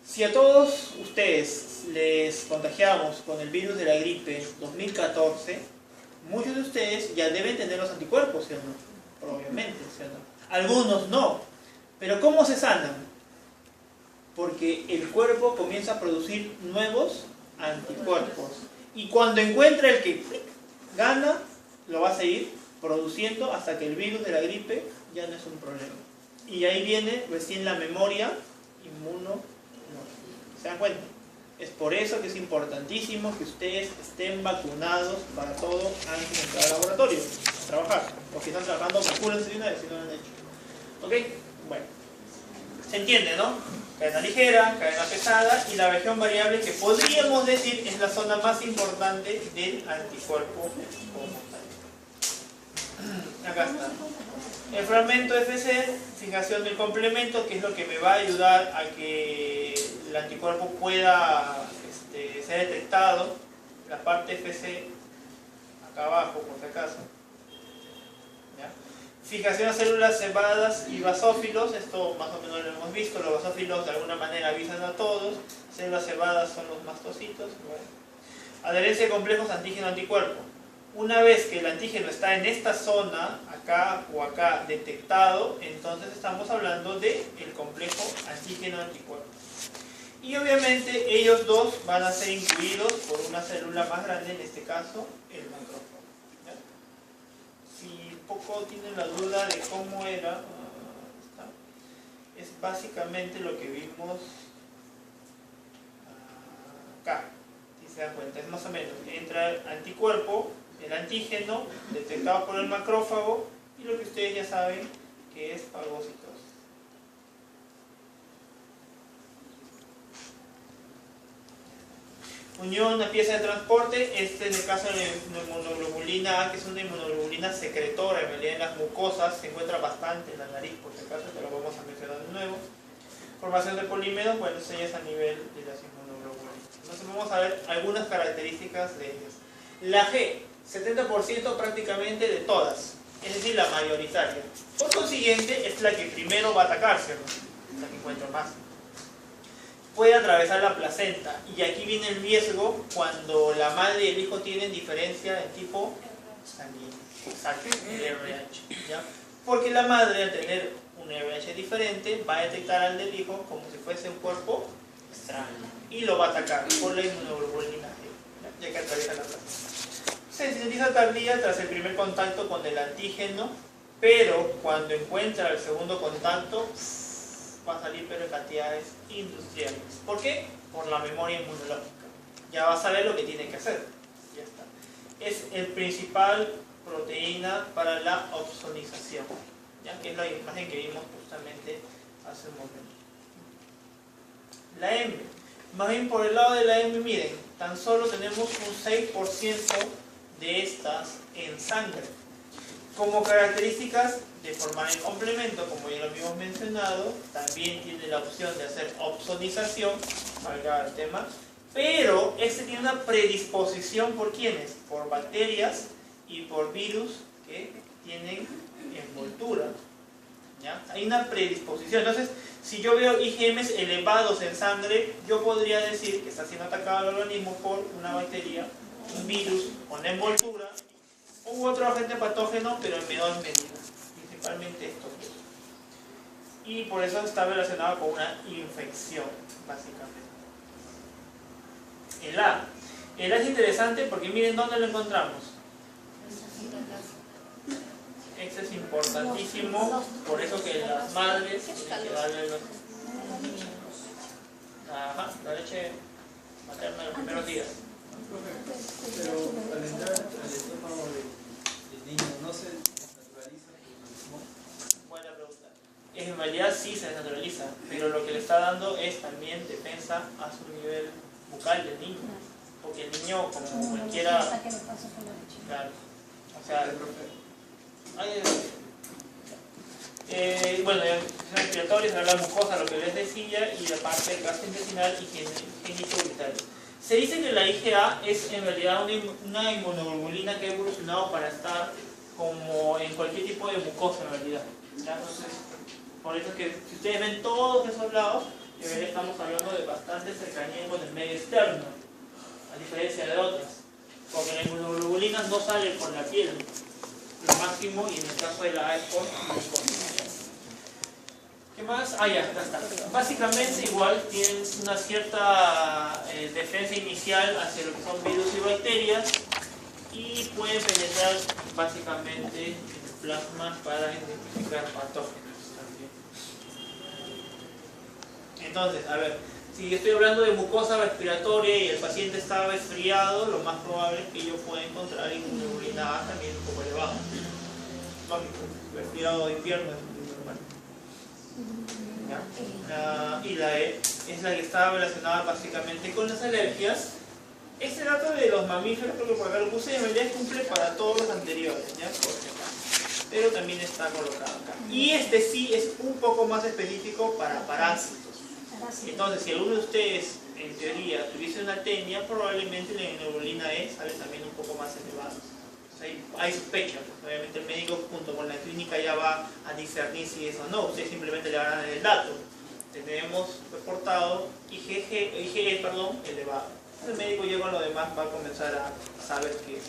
si a todos ustedes les contagiamos con el virus de la gripe 2014, muchos de ustedes ya deben tener los anticuerpos, ¿sí o no? Obviamente, ¿sí o no? Algunos no. Pero ¿cómo se sanan? Porque el cuerpo comienza a producir nuevos anticuerpos. Y cuando encuentra el que gana, lo va a seguir produciendo hasta que el virus de la gripe ya no es un problema. Y ahí viene recién la memoria inmunológica. ¿Se dan cuenta? Es por eso que es importantísimo que ustedes estén vacunados para todo antes de entrar al laboratorio, a trabajar. O si están trabajando, vacúnense de una vez si no lo han hecho. ¿Ok? Bueno. Se entiende, ¿no? Cadena ligera, cadena pesada y la región variable que podríamos decir es la zona más importante del anticuerpo como tal. Acá está. El fragmento FC, fijación del complemento, que es lo que me va a ayudar a que el anticuerpo pueda ser detectado la parte FC acá abajo, por si acaso. ¿Ya? Fijación a células cebadas y basófilos, esto más o menos lo hemos visto, los basófilos de alguna manera avisan a todos, células cebadas son los mastocitos. Bueno. Adherencia de complejos antígeno-anticuerpo. Una vez que el antígeno está en esta zona, acá o acá, detectado, entonces estamos hablando del complejo antígeno-anticuerpo. Y obviamente ellos dos van a ser incluidos por una célula más grande, en este caso el macrófago. ¿Ya? Si un poco tienen la duda de cómo era, es básicamente lo que vimos acá. Si se dan cuenta, es más o menos, entra el anticuerpo, el antígeno detectado por el macrófago y lo que ustedes ya saben que es fagocitosis. Unión a pieza de transporte, este en el caso de la inmunoglobulina A, que es una inmunoglobulina secretora, en realidad en las mucosas se encuentra bastante en la nariz, por si acaso, te lo vamos a mencionar de nuevo. Formación de polímeros, bueno, eso ya es a nivel de las inmunoglobulinas. Entonces vamos a ver algunas características de ellas. La G, 70% prácticamente de todas, es decir, la mayoritaria. Por consiguiente, es la que primero va a atacarse, ¿no? Es la que encuentra más. Puede atravesar la placenta, y aquí viene el riesgo cuando la madre y el hijo tienen diferencia de tipo sanguíneo. Exacto, el RH. ¿Ya? Porque la madre, al tener un RH diferente, va a detectar al del hijo como si fuese un cuerpo extraño y lo va a atacar por la inmunoglobulina G, ya que atraviesa la placenta. Se sintetiza tardía tras el primer contacto con el antígeno, pero cuando encuentra el segundo contacto va a salir pero en cantidades industriales. ¿Por qué? Por la memoria inmunológica. Ya va a saber lo que tiene que hacer. Ya está. Es el principal proteína para la opsonización, ¿ya? Que es la imagen que vimos justamente hace un momento. La M. Más bien por el lado de la M, miren, tan solo tenemos un 6% de estas en sangre. Como características de formar el complemento, como ya lo habíamos mencionado, también tiene la opción de hacer opsonización, valga el tema, pero este tiene una predisposición por ¿quiénes? Por bacterias y por virus que tienen envoltura. ¿Ya? Hay una predisposición. Entonces, si yo veo IgMs elevados en sangre, yo podría decir que está siendo atacado el organismo por una bacteria, un virus con envoltura u otro agente patógeno, pero en menor medida, principalmente estos dos. Y por eso está relacionado con una infección, básicamente. El A. El A es interesante porque miren dónde lo encontramos. Este es importantísimo, por eso que las madres tienen que darle la leche materna en los primeros días. Pero al entrar al estómago del niño, ¿no se naturaliza el mismo? Buena pregunta. En realidad sí se naturaliza, pero lo que le está dando es también defensa a su nivel bucal del niño. Porque el niño, como cualquiera... Claro. O sea... bueno, la respiratoria, será la mucosa, lo que les decía, y la parte gastrointestinal y genitourinaria. Se dice que la IgA es en realidad una inmunoglobulina que ha evolucionado para estar como en cualquier tipo de mucosa en realidad. ¿Ya? Entonces, por eso es que si ustedes ven todos esos lados, en realidad estamos hablando de bastante cercanía con el medio externo, a diferencia de otras. Porque la inmunoglobulina no sale por la piel, lo máximo, y en el caso de la A es por mucosa. ¿Qué más? Ah, ya está. Básicamente igual tienen una cierta defensa inicial hacia lo que son virus y bacterias y pueden penetrar básicamente en el plasma para identificar patógenos también. Entonces, a ver, si yo estoy hablando de mucosa respiratoria y el paciente está resfriado, lo más probable es que yo pueda encontrar inmunoglobulina A también un poco elevada. Lógico, resfriado de invierno es muy normal. Y la E es la que está relacionada básicamente con las alergias. Este dato de los mamíferos, creo que por acá lo puse, en realidad cumple para todos los anteriores, ¿ya? Pero también está colocado acá. Y este sí es un poco más específico para parásitos. Entonces, si alguno de ustedes en teoría, tuviese una tenia, probablemente la inmunoglobulina E sale también un poco más elevada. O sea, hay sospecha, pues, obviamente el médico junto con la clínica ya va a discernir si es o no, ustedes simplemente le van a dar el dato. Tenemos reportado IgE elevado. El médico ya con lo demás va a comenzar a saber qué es.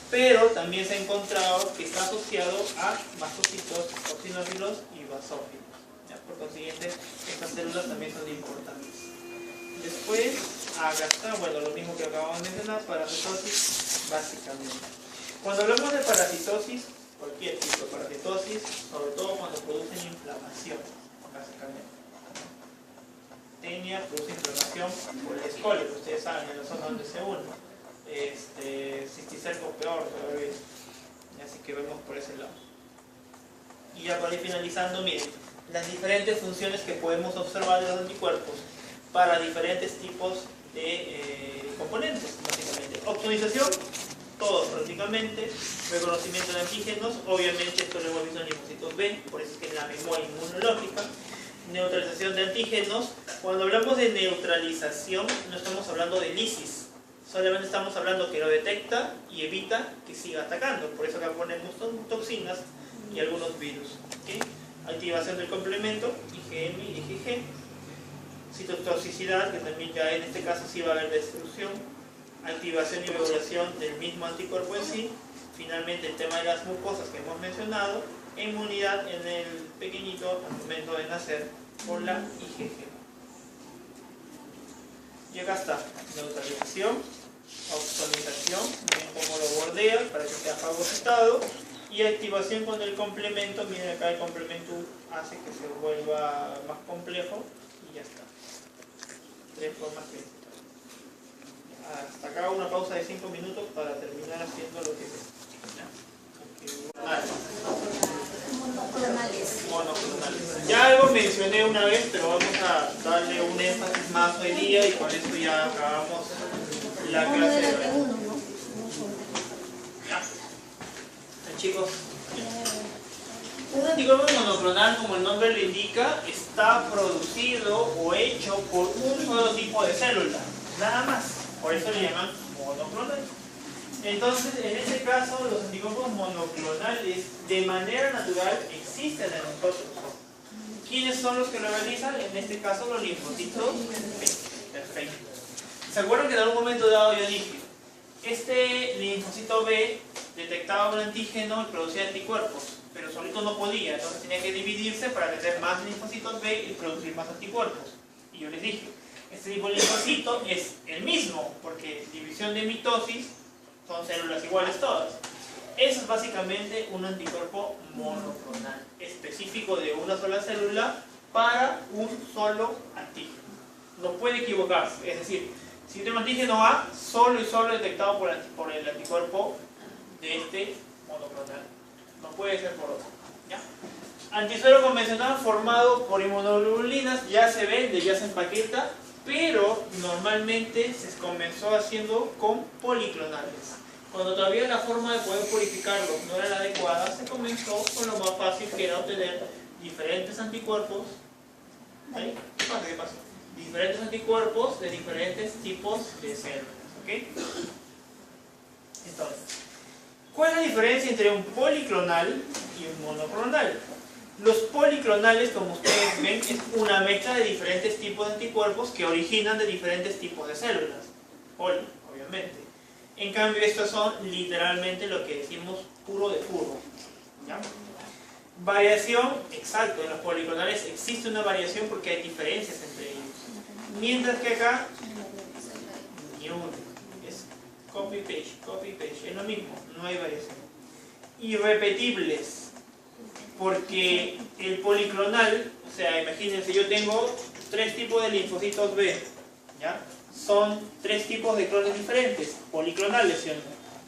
Pero también se ha encontrado que está asociado a mastocitos, eosinófilos y basófilos. ¿Ya? Por consiguiente, estas células también son importantes. Después, acá está, bueno, lo mismo que acabamos de mencionar, parasitosis, básicamente. Cuando hablamos de parasitosis, cualquier tipo de parasitosis, sobre todo cuando producen inflamación, básicamente. Tenia produce inflamación por el escolio, que ustedes saben, en la zona donde se une. Cisticerco peor todavía. Así que vemos por ese lado. Y ya para ir finalizando, miren, las diferentes funciones que podemos observar de los anticuerpos para diferentes tipos de componentes, básicamente. Optimización, todos prácticamente. Reconocimiento de antígenos, obviamente esto lo hemos visto en linfocitos B, por eso es que es la memoria inmunológica. Neutralización de antígenos. Cuando hablamos de neutralización, no estamos hablando de lisis, solamente estamos hablando que lo detecta y evita que siga atacando. Por eso acá ponemos toxinas y algunos virus. ¿Okay? Activación del complemento, IgM y IgG. Citotoxicidad, que también ya en este caso sí va a haber destrucción. Activación y regulación del mismo anticuerpo en sí. Finalmente el tema de las mucosas que hemos mencionado. Inmunidad en el pequeñito al momento de nacer por la IgG. Y acá está, neutralización, opsonización, miren cómo lo bordea para que sea fagocitado, y activación con el complemento. Miren acá el complemento hace que se vuelva más complejo y ya está. 3 formas principales. Hasta acá una pausa de 5 minutos para terminar haciendo lo que es. Monoclonales. Ya algo mencioné una vez, pero vamos a darle un énfasis más hoy día y con esto ya acabamos la clase de hoy. Ya. Chicos, un anticuerpo monoclonal, como el nombre lo indica, está producido o hecho por un solo tipo de célula, nada más. Por eso le llaman monoclonal. Entonces, en este caso, los anticuerpos monoclonales de manera natural existen en nosotros. ¿Quiénes son los que lo realizan? En este caso, los linfocitos B. Perfecto. ¿Se acuerdan que en algún momento dado yo dije, este linfocito B detectaba un antígeno y producía anticuerpos, pero solito no podía, entonces tenía que dividirse para tener más linfocitos B y producir más anticuerpos? Y yo les dije, este tipo de linfocito es el mismo, porque división de mitosis son células iguales todas. Eso es básicamente un anticuerpo monoclonal, específico de una sola célula para un solo antígeno. No puede equivocarse, es decir, si tengo antígeno A, solo y solo detectado por el anticuerpo de este monoclonal. No puede ser por otro. ¿Ya? Anticuerpo convencional formado por inmunoglobulinas, ya se vende, ya se empaqueta, pero normalmente se comenzó haciendo con policlonales. Cuando todavía la forma de poder purificarlos no era la adecuada, se comenzó con lo más fácil, que era obtener diferentes anticuerpos. ¿Ahí? ¿Qué pasa? ¿Qué pasa? Diferentes anticuerpos de diferentes tipos de células. ¿Ok? Entonces, ¿cuál es la diferencia entre un policlonal y un monoclonal? Los policlonales, como ustedes ven, es una mezcla de diferentes tipos de anticuerpos que originan de diferentes tipos de células. Poli, obviamente. En cambio, estos son literalmente lo que decimos puro de puro. ¿Ya? Variación, exacto, en los policlonales existe una variación porque hay diferencias entre ellos. Mientras que acá, ni uno. Es copy-paste, es lo mismo, no hay variación. Irrepetibles. Porque el policlonal, o sea, imagínense, yo tengo 3 tipos de linfocitos B, ¿ya? Son 3 tipos de clones diferentes, policlonales, ¿sí o no?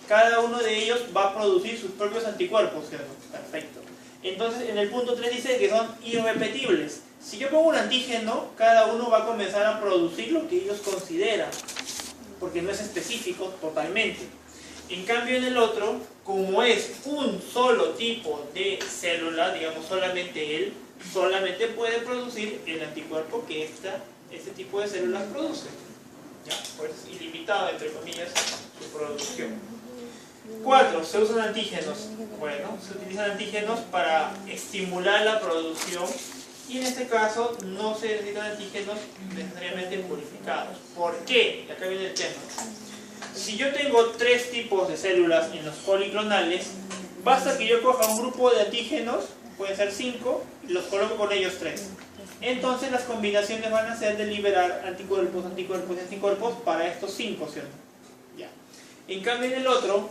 Cada uno de ellos va a producir sus propios anticuerpos, ¿sí o no? Perfecto. Entonces, en el punto 3 dice que son irrepetibles. Si yo pongo un antígeno, cada uno va a comenzar a producir lo que ellos consideran, porque no es específico totalmente. En cambio, en el otro, como es un solo tipo de célula, digamos solamente él, solamente puede producir el anticuerpo que este tipo de células produce. limitado, entre comillas, su producción. 4. Se usan antígenos. Bueno, se utilizan antígenos para estimular la producción y en este caso no se necesitan antígenos necesariamente purificados. ¿Por qué? Y acá viene el tema. Si yo tengo 3 tipos de células en los policlonales, basta que yo coja un grupo de antígenos, pueden ser 5, y los coloco con ellos 3. Entonces las combinaciones van a ser de liberar anticuerpos, anticuerpos y anticuerpos para estos 5, ¿cierto? Ya. En cambio en el otro,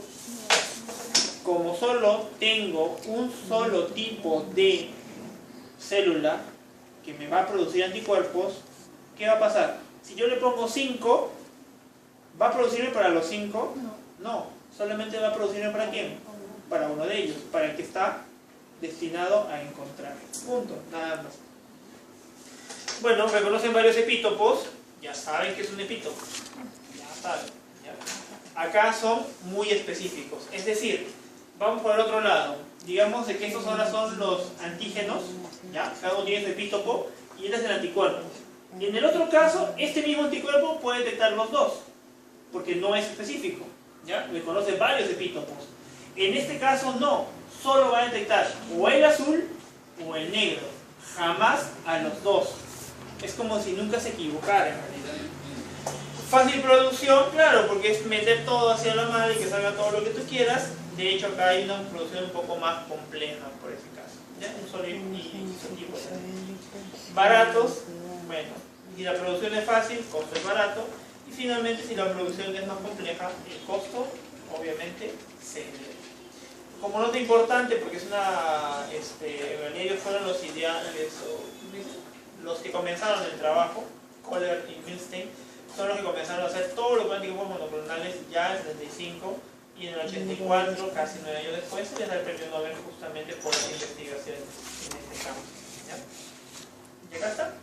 como solo tengo un solo tipo de célula que me va a producir anticuerpos, ¿qué va a pasar? Si yo le pongo 5, ¿va a producirme para los 5? No, solamente va a producirme para quién? Para uno de ellos, para el que está destinado a encontrar. Punto, nada más. Bueno, reconocen varios epítopos, ya saben que es un epítopo, ya saben. ¿Ya? Acá son muy específicos, es decir, vamos por el otro lado. Digamos de que estos ahora son los antígenos, ¿ya? Cada uno tiene su epítopo y este es el anticuerpo. En el otro caso, este mismo anticuerpo puede detectar los dos, porque no es específico, ¿ya? Reconoce varios epítopos. En este caso no, solo va a detectar o el azul o el negro, jamás a los dos. Es como si nunca se equivocara en realidad. Fácil producción, claro, porque es meter todo hacia la madre y que salga todo lo que tú quieras. De hecho acá hay una producción un poco más compleja por ese caso, ¿ya? Un solo tipo. Baratos, bueno, si la producción es fácil, costo es barato. Y finalmente si la producción es más compleja, el costo obviamente se eleva. Como nota importante, porque es una, en realidad ellos fueron los ideales, los que comenzaron el trabajo, Kohler y Milstein, son los que comenzaron a hacer todo lo que anticuerpos monoclonales ya en el 75 y en el 84, casi 9 años después, se les da el premio Nobel justamente por las investigaciones en este campo. ¿Ya? ¿Y acá está?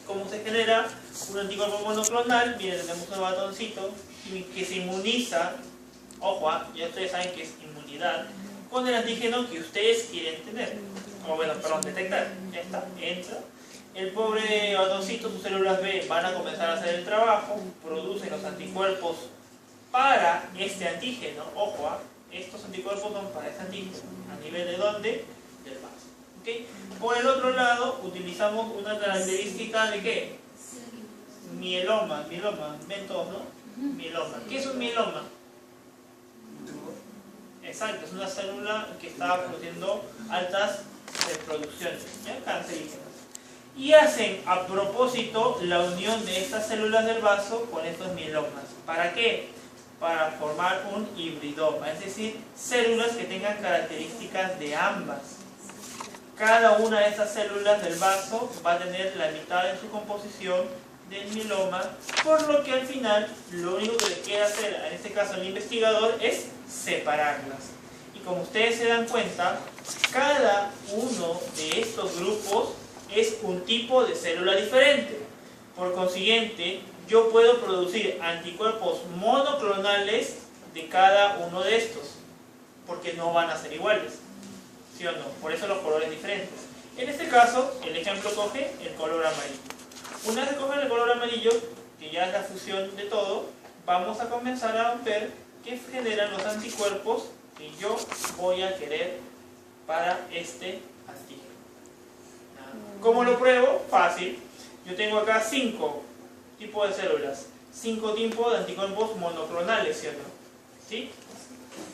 ¿Cómo se genera un anticuerpo monoclonal? Miren, tenemos un batoncito que se inmuniza, ojo, ya ustedes saben que es inmunidad, con el antígeno que ustedes quieren tener, o bueno, perdón, detectar. Ya está, entra. El pobre batoncito, sus células B van a comenzar a hacer el trabajo, producen los anticuerpos para este antígeno. Ojo, estos anticuerpos son para este antígeno. ¿A nivel de dónde? Del vaso. ¿Okay? Por el otro lado, utilizamos una característica de ¿qué? Mieloma, ven todos, ¿no? Mieloma. ¿Qué es un mieloma? Exacto, es una célula que está produciendo altas reproducciones, ¿ya? Cancerígenas. Y hacen a propósito la unión de estas células del vaso con estos mielomas. ¿Para qué? Para formar un hibridoma, es decir, células que tengan características de ambas. Cada una de estas células del vaso va a tener la mitad de su composición del mieloma, por lo que al final lo único que le queda hacer, en este caso al investigador, es separarlas. Y como ustedes se dan cuenta, cada uno de estos grupos es un tipo de célula diferente. Por consiguiente, yo puedo producir anticuerpos monoclonales de cada uno de estos, porque no van a ser iguales, ¿sí o no? Por eso los colores diferentes. En este caso, el ejemplo coge el color amarillo. Una vez que cogen el color amarillo, que ya es la fusión de todo, vamos a comenzar a ver qué generan los anticuerpos que yo voy a querer para este antígeno. ¿Cómo lo pruebo? Fácil. Yo tengo acá 5 tipos de células, 5 tipos de anticuerpos monoclonales, ¿cierto? ¿Sí?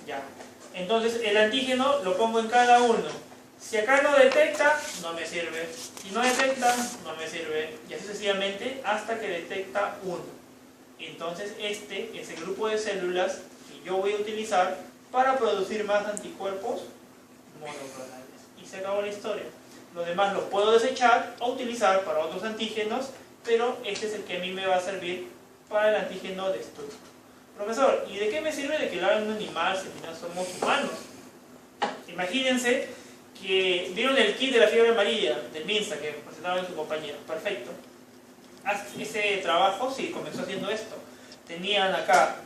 Ya. Entonces el antígeno lo pongo en cada uno. Si acá no detecta, no me sirve. Si no detecta, no me sirve. Y así sucesivamente hasta que detecta uno. Entonces este es el grupo de células que yo voy a utilizar para producir más anticuerpos monoclonales. Y se acabó la historia. Los demás los puedo desechar o utilizar para otros antígenos, pero este es el que a mí me va a servir para el antígeno de estudio. Profesor, ¿y de qué me sirve de que lo haga un animal si no somos humanos? Imagínense que vieron el kit de la fiebre amarilla del MINSA que presentaron su compañero. Perfecto. Ese trabajo sí comenzó haciendo esto. Tenían acá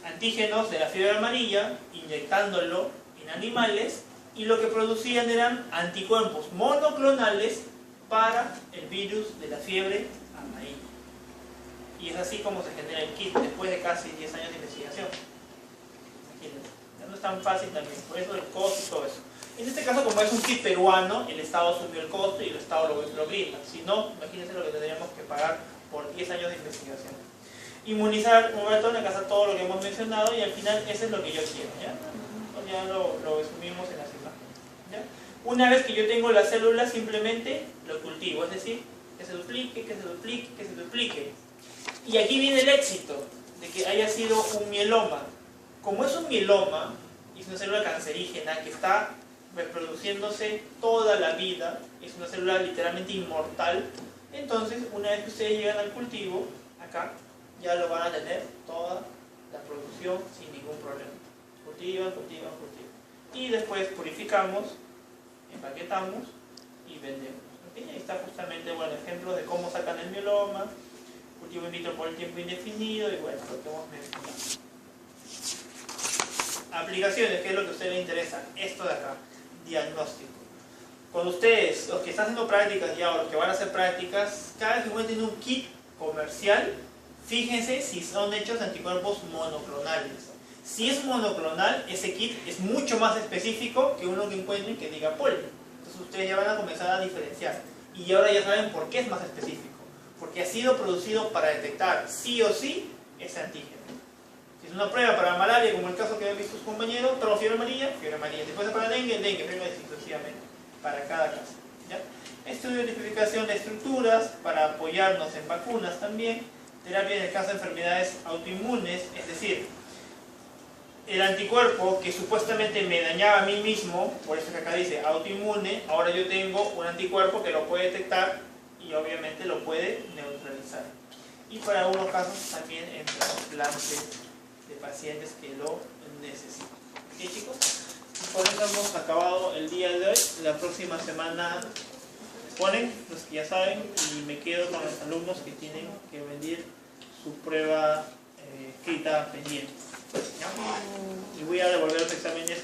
antígenos de la fiebre amarilla, inyectándolo en animales, y lo que producían eran anticuerpos monoclonales para el virus de la fiebre amarilla. Y es así como se genera el kit después de casi 10 años de investigación. Imagínense. Ya no es tan fácil también, por eso el costo y todo eso. En este caso, como es un kit peruano, el Estado asumió el costo y el Estado lo brinda. Si no, imagínense lo que tendríamos que pagar por 10 años de investigación. Inmunizar un ratón, acá todo lo que hemos mencionado, y al final eso es lo que yo quiero. Ya lo resumimos en las imágenes. ¿Ya? Una vez que yo tengo la célula, simplemente lo cultivo, es decir, que se duplique, que se duplique, que se duplique. Y aquí viene el éxito de que haya sido un mieloma. Como es un mieloma, es una célula cancerígena que está reproduciéndose toda la vida, es una célula literalmente inmortal, entonces una vez que ustedes llegan al cultivo, acá ya lo van a tener toda la producción sin ningún problema. Cultivan, cultivan, cultivan. Y después purificamos, empaquetamos y vendemos. ¿Okay? Ahí está justamente ejemplo de cómo sacan el mieloma, cultivo in vitro por el tiempo indefinido y bueno, lo que hemos mencionado. Aplicaciones, que es lo que a ustedes les interesa, esto de acá, diagnóstico. Con ustedes, los que están haciendo prácticas ya o los que van a hacer prácticas, cada vez que encuentren un kit comercial, fíjense si son hechos de anticuerpos monoclonales. Si es monoclonal, ese kit es mucho más específico que uno que encuentren que diga polio. Entonces ustedes ya van a comenzar a diferenciar. Y ahora ya saben por qué es más específico. Porque ha sido producido para detectar sí o sí ese antígeno. Si es una prueba para malaria, como el caso que han visto sus compañeros, todos fiebre amarilla, fiebre amarilla. Después de para dengue, dengue, fiebre exclusivamente. Para cada caso. ¿Ya? Estudio de identificación de estructuras para apoyarnos en vacunas también. Terapia en el caso de enfermedades autoinmunes, es decir, el anticuerpo que supuestamente me dañaba a mí mismo, por eso que acá dice autoinmune, ahora yo tengo un anticuerpo que lo puede detectar y obviamente lo puede neutralizar. Y para algunos casos también en trasplantes de pacientes que lo necesitan. ¿Ok, chicos? Por eso hemos acabado el día de hoy. La próxima semana ponen los que ya saben y me quedo con los alumnos que tienen que rendir su prueba escrita pendiente. ¿Ya? Y voy a devolver los exámenes